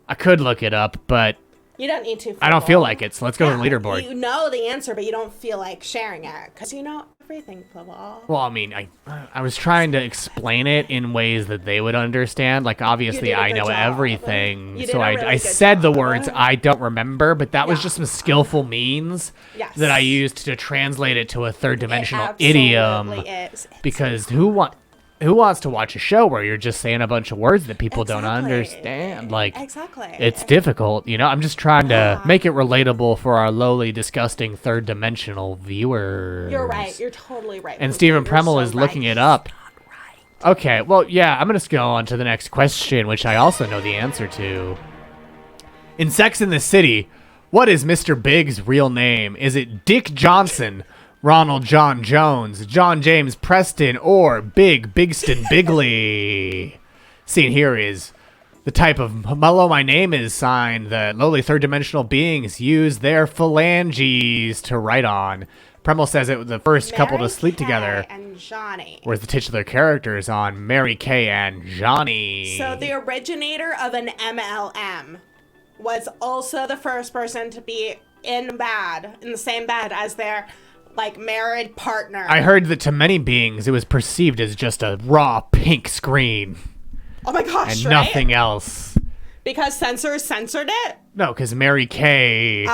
I could look it up, but You don't need to. I don't feel Fluval. like it, so let's go to the leaderboard. You know the answer, but you don't feel like sharing it because you know everything, Fluval. Well, I mean, I was trying to explain it in ways that they would understand. Like, obviously, did a I good know job. everything. You did So a I really good said the job. words I don't remember, but that was Yeah. just some skillful means Yes. that I used to translate it to a third dimensional It absolutely idiom. is. Because who wants to watch a show where you're just saying a bunch of words that people don't Exactly. understand? Like, Exactly. it's difficult, you know? I'm just trying to make it relatable for our lowly, disgusting third dimensional viewers. You're right. You're totally right. And Fluval. Stephen You're Premmel so is looking right. it up. Okay, well, yeah, I'm going to go on to the next question, which I also know the answer to. In Sex and the City, What is Mr. Big's real name? Is it Dick Johnson, Ronald John Jones, John James Preston, or Big Bigston Bigley? Seen here is the type of hello my name is sign that lowly third-dimensional beings use their phalanges to write on. Premel says it was the first couple to sleep together. And Johnny. Whereas the titular characters on Mary Kay and Johnny. So the originator of an MLM was also the first person to be in the same bed as their married partner. I heard that to many beings it was perceived as just a raw pink screen. Oh my gosh, and right? nothing else. Because censors censored it? No, because Mary Kay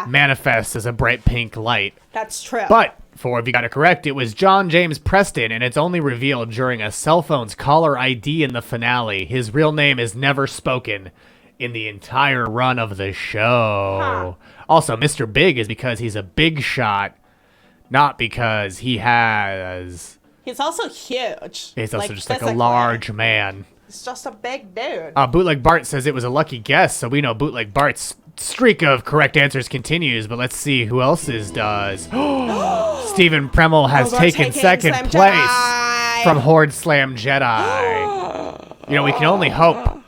manifests as a bright pink light. That's true. But, if you got it correct, it was John James Preston, and it's only revealed during a cell phone's caller ID in the finale. His real name is never spoken in the entire run of the show. Also, Mr. Big is because he's a big shot, not because he has... He's also huge. He's also just like a large man. He's just a big dude. Bootleg Bart says it was a lucky guess, so we know Bootleg Bart's streak of correct answers continues, but let's see who else's does. Stephen Premel has taken second place from Horde Slam Jedi. We can only hope.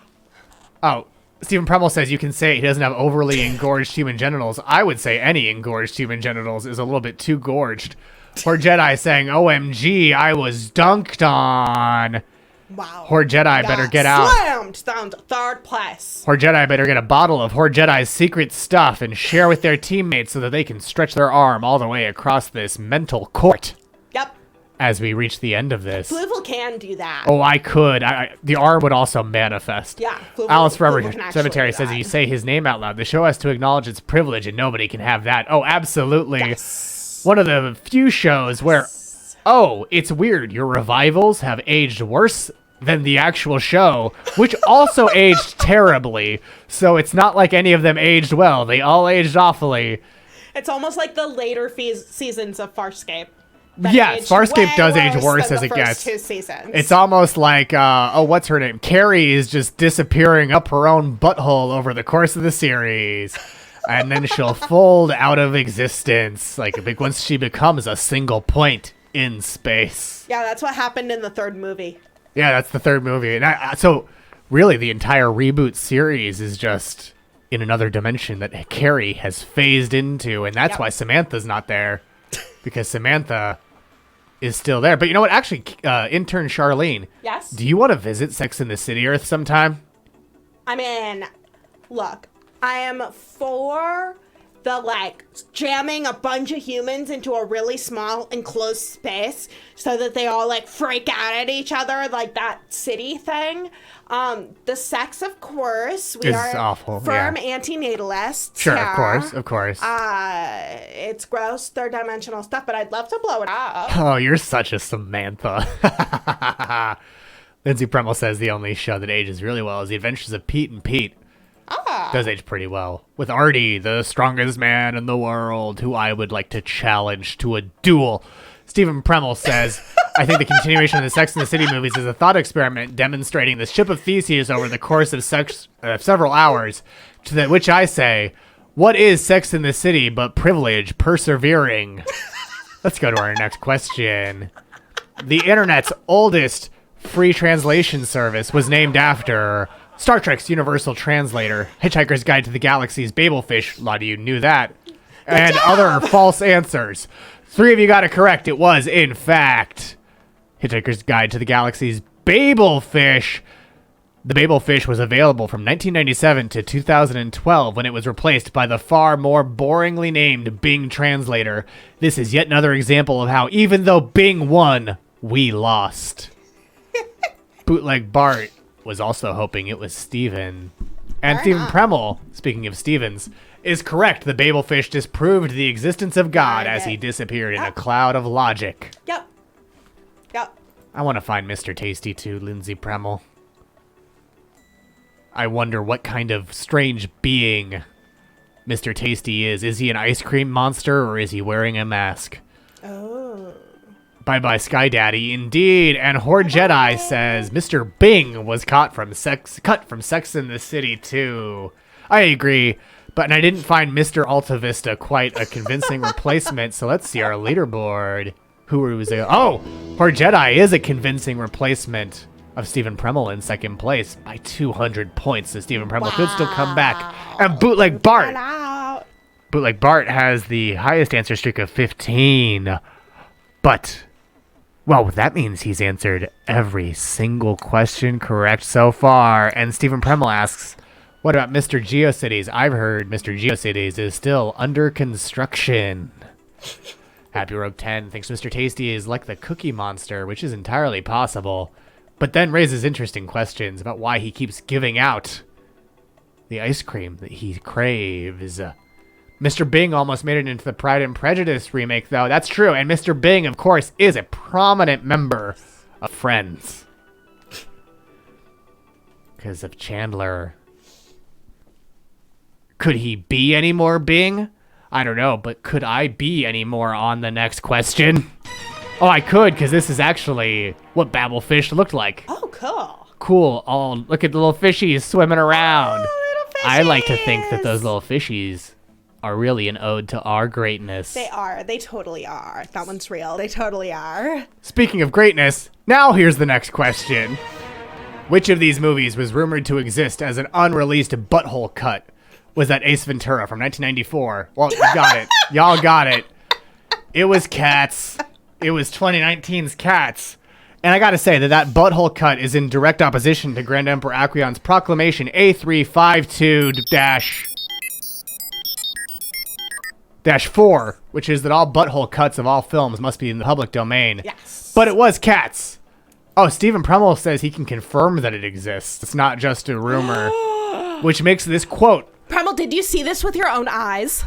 Oh, Stephen Premel says you can say he doesn't have overly engorged human genitals. I would say any engorged human genitals is a little bit too gorged. Horde Jedi saying, OMG, I was dunked on. Wow. Horde Jedi better get out. Slammed down to third place. Horde Jedi better get a bottle of Horde Jedi's secret stuff and share with their teammates so that they can stretch their arm all the way across this mental court. Yep. As we reach the end of this. Fluval can do that. Oh, I could. The arm would also manifest. Yeah. Alice Forever Cemetery says if you say his name out loud, the show has to acknowledge its privilege and nobody can have that. Oh, absolutely. Yes. One of the few shows where, it's weird. Your revivals have aged worse than the actual show, which also aged terribly. So it's not like any of them aged well. They all aged awfully. It's almost like the later seasons of Farscape. Yes, Farscape does age worse as it gets. 2 seasons. It's almost like, what's her name? Carrie is just disappearing up her own butthole over the course of the series. And then she'll fold out of existence, once she becomes a single point in space. Yeah, that's what happened in the third movie. Yeah, that's the third movie. And so, really, the entire reboot series is just in another dimension that Carrie has phased into, and that's why Samantha's not there, because Samantha is still there. But you know what? Actually, intern Charlene. Yes? Do you want to visit Sex and the City Earth sometime? I mean, look, I am for the jamming a bunch of humans into a really small enclosed space so that they all freak out at each other, that city thing. The sex, of course, we are awful, firm antinatalists. Sure, yeah. of course. It's gross, third dimensional stuff, but I'd love to blow it up. Oh, you're such a Samantha. Lindsay Premel says the only show that ages really well is The Adventures of Pete and Pete. Does age pretty well. With Artie, the strongest man in the world, who I would like to challenge to a duel. Stephen Premel says, I think the continuation of the Sex and the City movies is a thought experiment demonstrating the ship of Theseus over the course of several hours, to which I say, what is Sex in the City but privilege persevering? Let's go to our next question. The internet's oldest free translation service was named after Star Trek's Universal Translator, Hitchhiker's Guide to the Galaxy's Babelfish, a lot of you knew that, and other false answers. 3 of you got it correct. It was, in fact, Hitchhiker's Guide to the Galaxy's Babelfish. The Babelfish was available from 1997 to 2012 when it was replaced by the far more boringly named Bing Translator. This is yet another example of how, even though Bing won, we lost. Bootleg Bart was also hoping it was Steven. And Stephen Premel, speaking of Stevens, is correct. The Babelfish disproved the existence of God as he disappeared in a cloud of logic. Yep. I want to find Mr. Tasty too, Lindsay Premel. I wonder what kind of strange being Mr. Tasty is. Is he an ice cream monster or is he wearing a mask? Oh. Bye-bye, Sky Daddy. Indeed. And Horde Jedi says Mr. Bing was cut from Sex in the City too. I agree. But I didn't find Mr. Alta Vista quite a convincing replacement, so let's see our leaderboard. Who was there? Oh, Poor Jedi is a convincing replacement of Stephen Premmel in second place by 200 points. So Stephen Premmel could still come back. And Bootleg Bart. Get out. Bootleg Bart has the highest answer streak of 15. But, well, that means he's answered every single question correct so far. And Stephen Premmel asks, what about Mr. GeoCities? I've heard Mr. GeoCities is still under construction. Happy Rogue 10 thinks Mr. Tasty is like the Cookie Monster, which is entirely possible, but then raises interesting questions about why he keeps giving out the ice cream that he craves. Mr. Bing almost made it into the Pride and Prejudice remake, though. That's true, and Mr. Bing, of course, is a prominent member of Friends. Because of Chandler. Could he be any more Bing? I don't know, but could I be any more on the next question? Oh, I could, because this is actually what Babelfish looked like. Oh, cool. Cool. Oh, look at the little fishies swimming around. Oh, little I like to think that fishies. those little fishies are really an ode to our greatness. They are. They totally are. That one's real. They totally are. Speaking of greatness, now here's the next question. Which of these movies was rumored to exist as an unreleased butthole cut? Was that Ace Ventura from 1994? Well, you got it. Y'all got it. It was Cats. It was 2019's Cats. And I gotta say that butthole cut is in direct opposition to Grand Emperor Acquion's proclamation A352-4, which is that all butthole cuts of all films must be in the public domain. Yes. But it was Cats. Oh, Stephen Premmel says he can confirm that it exists. It's not just a rumor, which makes this quote. Premmel, did you see this with your own eyes?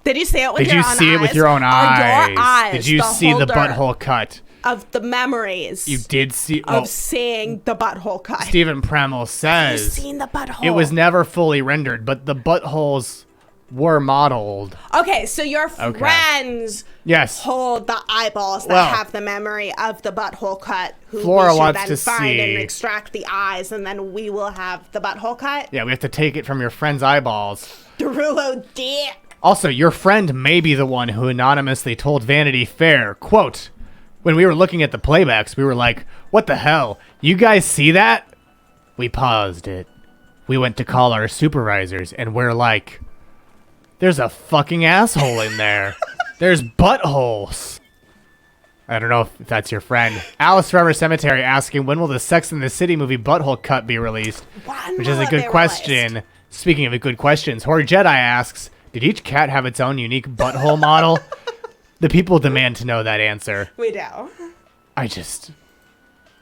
Did you see it with your own eyes? Did you see it with your own Are your eyes Did you see the holder butthole cut? of the memories You did see. of seeing the butthole cut? Stephen Premmel You've says seen the butthole. it was never fully rendered, but the buttholes were modeled. Okay, so your friends Yes. hold the eyeballs that Well, have the memory of the butthole cut, who Flora we should wants then to find and see- extract the eyes, and then we will have the butthole cut. Yeah, we have to take it from your friend's eyeballs. Derulo dick. Also, your friend may be the one who anonymously told Vanity Fair, quote, when we were looking at the playbacks, we were like, what the hell? You guys see that? We paused it. We went to call our supervisors, and we're like, there's a fucking asshole in there. There's buttholes. I don't know if that's your friend. Alice Forever Cemetery asking, when will the Sex and the City movie Butthole Cut be released? Which is a good question. Speaking of good questions, Horde Jedi asks, did each cat have its own unique butthole model? The people demand to know that answer. We do.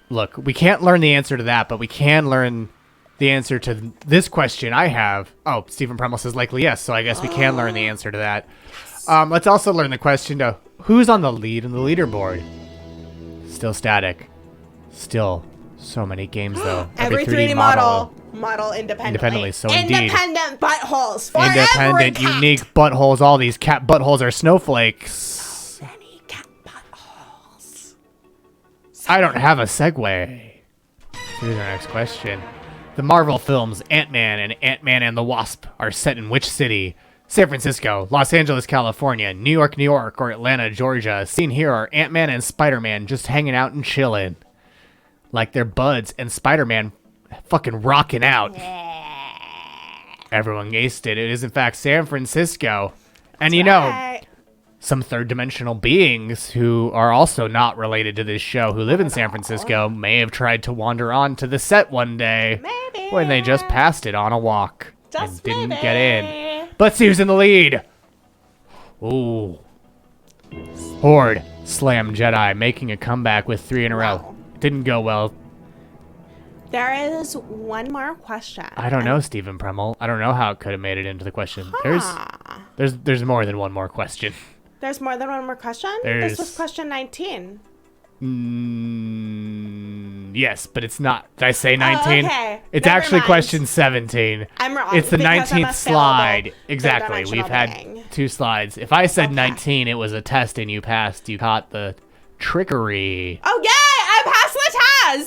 Look, we can't learn the answer to that, but we can learn the answer to this question I have. Oh, Stephen Premmel says likely yes, so I guess we can learn the answer to that. Let's also learn the question to who's on the lead in the leaderboard. Still static. Still so many games, though. Every 3D model independently. So indeed. Independent buttholes for every Independent, cat. unique buttholes. All these cat buttholes are snowflakes. Many cat buttholes. I don't have a segue. Here's our next question. The Marvel films Ant-Man and Ant-Man and the Wasp are set in which city? San Francisco, Los Angeles, California, New York, or Atlanta, Georgia. Seen here are Ant-Man and Spider-Man just hanging out and chilling. Like they're buds and Spider-Man fucking rocking out. Everyone aced it. It is in fact San Francisco. And you know, Right. some third dimensional beings who are also not related to this show who live in San Francisco may have tried to wander onto the set one day Maybe. when they just passed it on a walk Just and didn't maybe. get in. Let's see who's in the lead. Ooh. Horde, Slam Jedi, making a comeback with 3 in a row. Didn't go well. There is one more question. I don't know, Stephen Premmel. I don't know how it could have made it into the question. There's more than one more question. There's more than one more question? There's- This was question 19. Yes, but it's not. Did I say 19? okay. It's Never actually mind. question 17. I'm wrong. It's the because I'm a 19th slide. fallible Exactly. We've third-dimensional had being. 2 slides. If I said Okay. 19, it was a test and you passed. You caught the trickery. Oh, yay! I passed the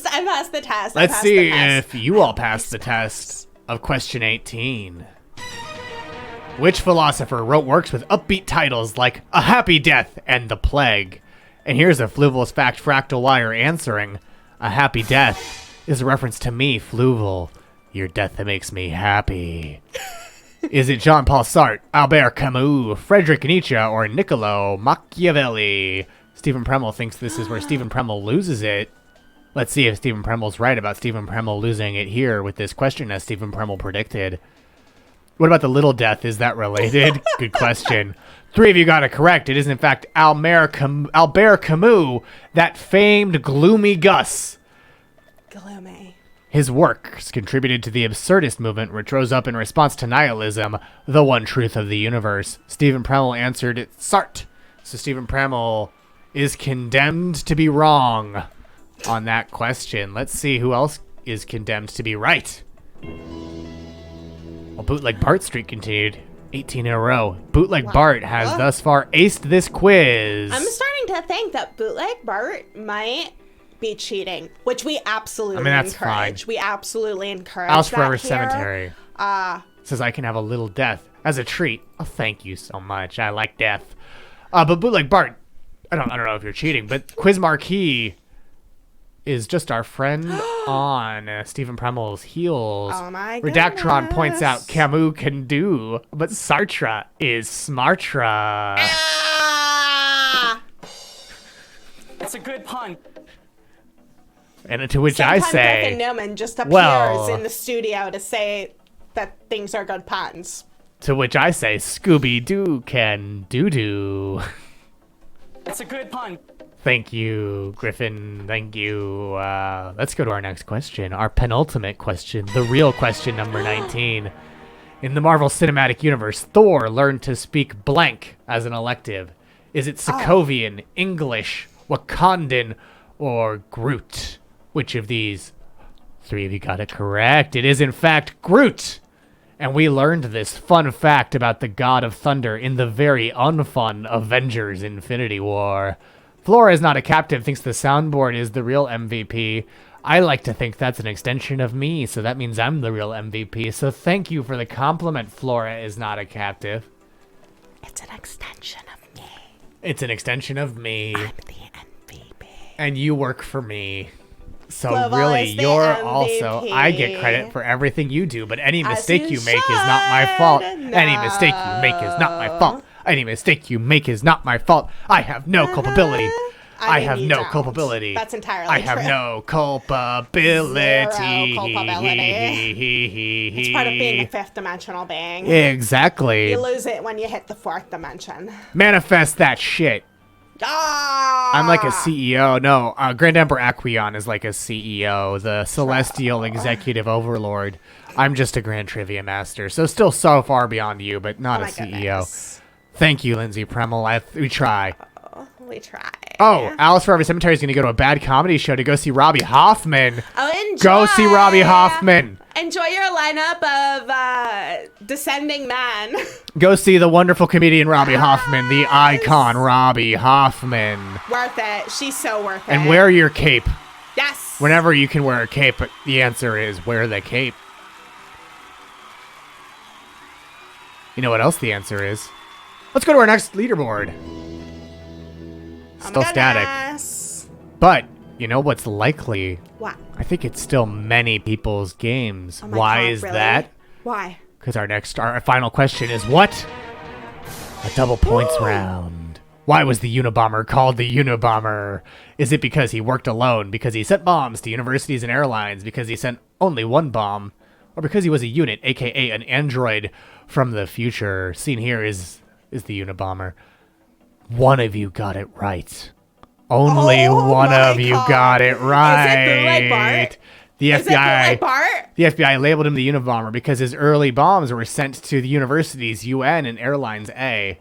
test! I passed the test. Let's see if you all passed the test of question 18. Which philosopher wrote works with upbeat titles like A Happy Death and The Plague? And here's a Fluval's Fact Fractal Wire answering. A happy death is a reference to me, Fluval. Your death that makes me happy. Is it Jean-Paul Sartre, Albert Camus, Friedrich Nietzsche, or Niccolo Machiavelli? Stephen Premel thinks this is where Stephen Premel loses it. Let's see if Stephen Premel's right about Stephen Premel losing it here with this question as Stephen Premel predicted. What about the little death? Is that related? Good question. 3 of you got it correct. It is, in fact, Albert Camus, that famed gloomy Gus. Gloomy. His works contributed to the absurdist movement, which rose up in response to nihilism, the one truth of the universe. Stephen Premel answered it Sartre. So Stephen Premel is condemned to be wrong on that question. Let's see who else is condemned to be right. Well, Bootleg Bart streak continued. 18 in a row. Bootleg Bart has thus far aced this quiz. I'm starting to think that Bootleg Bart might be cheating, which we absolutely that's encourage. fine. We absolutely encourage Alice that Forever here. Cemetery says I can have a little death as a treat. Oh, thank you so much. I like death. But Bootleg Bart, I don't know if you're cheating, but Quiz Marquee is just our friend on Stephen Premel's heels. Oh my Redactron goodness. points out Camus can do, but Sartre is smartra. Ah! That's a good pun. And to which I Sometimes say, Griffin Newman just appears well- in the studio to say that things are good puns. Scooby-Doo can doo-doo. That's a good pun. Thank you, Griffin. Thank you. Let's go to our next question. Our penultimate question. The real question, number 19. In the Marvel Cinematic Universe, Thor learned to speak blank as an elective. Is it Sokovian, English, Wakandan, or Groot? Which of these? 3 of you got it correct. It is, in fact, Groot. And we learned this fun fact about the God of Thunder in the very unfun Avengers Infinity War. Flora is not a captive, thinks the soundboard is the real MVP. I like to think that's an extension of me, so that means I'm the real MVP. So thank you for the compliment, Flora is not a captive. It's an extension of me. It's an extension of me. I'm the MVP. And you work for me. So Fluval really, is the you're MVP. also, I get credit for everything you do, but any mistake you you make is not my fault. should Any mistake you make is not my fault. Any mistake you make is not my fault. I have no culpability. I mean, have you no don't. culpability. That's entirely I have true. no culpability. Zero culpability. It's part of being a fifth dimensional being. Exactly. You lose it when you hit the fourth dimension. Manifest that shit. Ah! I'm like a CEO. No, Grand Emperor Aquion is like a CEO, the celestial executive overlord. I'm just a grand trivia master, so still so far beyond you, but not Oh a my CEO. goodness. Thank you, Lindsay Premel. We try. We try. Oh, Alice Forever Cemetery is going to go to a bad comedy show to go see Robbie Hoffman. Oh, enjoy. Go see Robbie Hoffman. Enjoy your lineup of descending men. Go see the wonderful comedian Robbie Hoffman, the icon Robbie Hoffman. Worth it. She's so worth it. And wear your cape. Yes. Whenever you can wear a cape, the answer is wear the cape. You know what else the answer is? Let's go to our next leaderboard. Still static. But, you know what's likely? What? I think it's still many people's games. Oh my Why God, is really? that? Why? Because our final question is what? A double points round. Why was the Unabomber called the Unabomber? Is it because he worked alone? Because he sent bombs to universities and airlines? Because he sent only one bomb? Or because he was a unit, aka an android from the future? Seen here is the Unabomber. One of you got it right. Only Oh one my of you God. got it right. Is it Bootleg Bart? The Is it FBI. Bootleg Bart? The FBI labeled him the Unabomber because his early bombs were sent to the universities UN and Airlines A.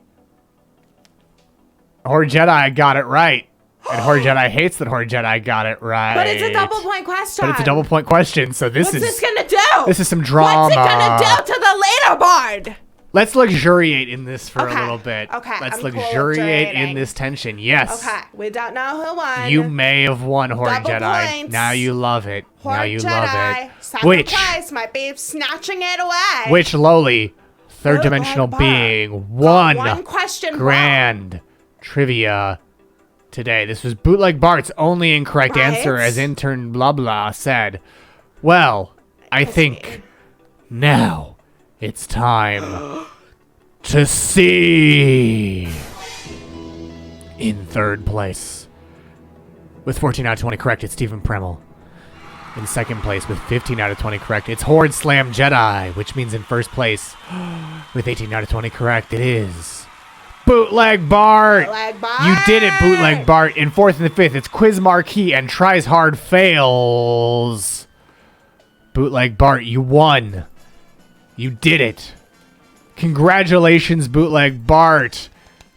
Horde Jedi got it right. And Horde Jedi hates that Horde Jedi got it right. But it's a double point question. But it's a double point question, so What's this gonna do? this is some drama. What's it gonna do to the leaderboard? Let's luxuriate in this for Okay, a little bit. okay, Let's I'm cool luxuriate in luxuriating. this tension. Yes. Okay, we don't know who won. You may have won Horde Double Jedi. points. Now you love it. Horde now you Jedi. love it. Second Which place might be snatching it away. which lowly third dimensional bar. being One question grand trivia today. This was Bootleg Bart's only incorrect Right? answer, as intern blah blah said. Well, I think now it's time to see. In third place, with 14 out of 20 correct, it's Stephen Premmel. In second place, with 15 out of 20 correct, it's Horde Slam Jedi, which means in first place, with 18 out of 20 correct, it is Bootleg Bart. Bootleg Bart. You did it, Bootleg Bart. In fourth and the fifth, it's Quiz Marquee and Tries Hard Fails. Bootleg Bart, you won. You did it. Congratulations, Bootleg Bart.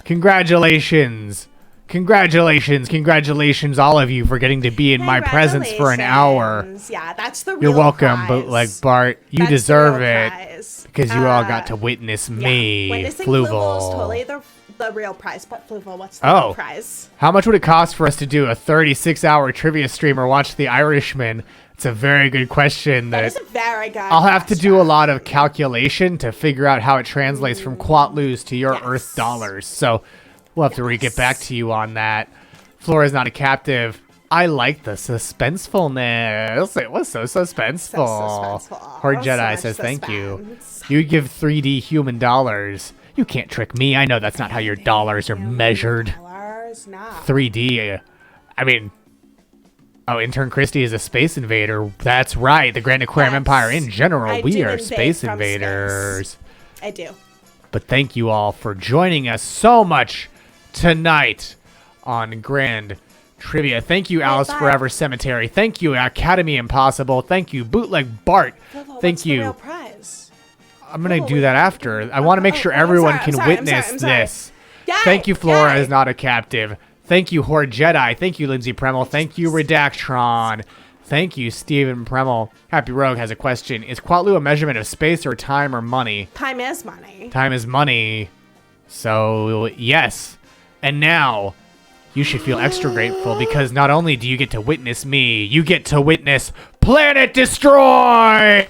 Congratulations. Congratulations, all of you, for getting to be in my presence for an hour. Congratulations. Yeah, that's the real You're welcome, prize. Bootleg Bart. You That's the deserve real it prize. because you all got to witness me, Witnessing Fluval is Fluval. totally the real prize. But Fluval, what's the real prize? How much would it cost for us to do a 36-hour trivia stream or watch The Irishman? It's a very good question That that is a very good I'll have to do a question. lot of calculation to figure out how it translates from Quatlus to your Yes. Earth dollars. So we'll have to get back to you on that. Flora's not a captive. I like the suspensefulness. It was so suspenseful. suspenseful. Horde So Jedi much says thank you. suspense. You give 3D human dollars. You can't trick me. I know that's not how your dollars are measured. Dollars, no. 3D. I mean, Intern Kristie is a space invader. That's right. The Grand Aquarium Empire in general. I We do are invade space from invaders. I do. But thank you all for joining us so much tonight on Grand Trivia. Thank you, Alice bye. Forever Cemetery. Thank you, Academy Impossible. Thank you, Bootleg Bart. Fluval, Thank what's the you. real prize? I'm going Fluval, to do that after. I want to make sure everyone can witness I'm sorry. this. Yay, Thank you, Flora yay. is not a captive. Thank you, Horde Jedi. Thank you, Lindsay Premmel. Thank you, Redactron. Thank you, Stephen Premmel. Happy Rogue has a question. Is Quatlu a measurement of space or time or money? Time is money. Time is money. So, yes. And now, you should feel extra grateful because not only do you get to witness me, you get to witness Planet Destroy!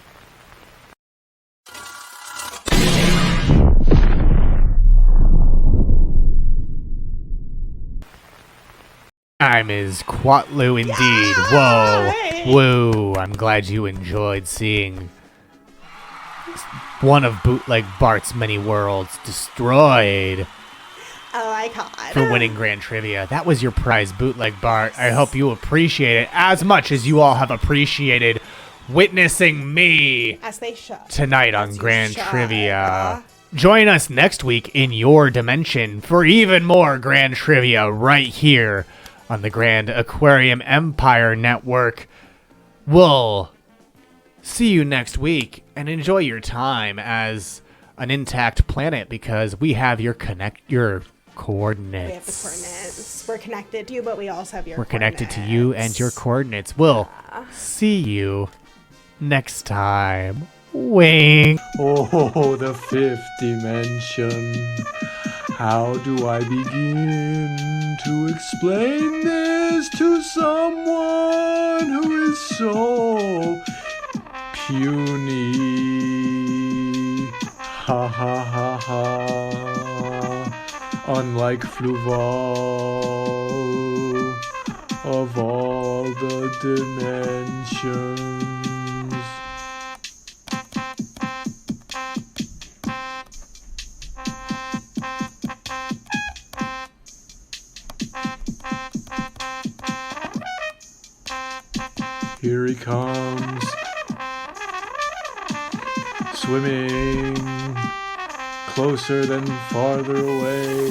Time is Quatlu indeed. Whoa. Woo. I'm glad you enjoyed seeing one of Bootleg Bart's many worlds destroyed Oh my god. for winning Grand Trivia. That was your prize, Bootleg Bart. I hope you appreciate it as much as you all have appreciated witnessing me As they should. tonight on As you Grand should. Trivia. Join us next week in your dimension for even more Grand Trivia right here on the Grand Aquarium Empire Network. We'll see you next week and enjoy your time as an intact planet because we have your coordinates. We have the coordinates. We're connected to you, but we also have your We're connected to you and your coordinates. We'll see you next time. Wink. Oh, the fifth dimension. How do I begin to explain this to someone who is so puny? Ha ha ha ha. Unlike Fluval, of all the dimensions. Here he comes, swimming closer than farther away.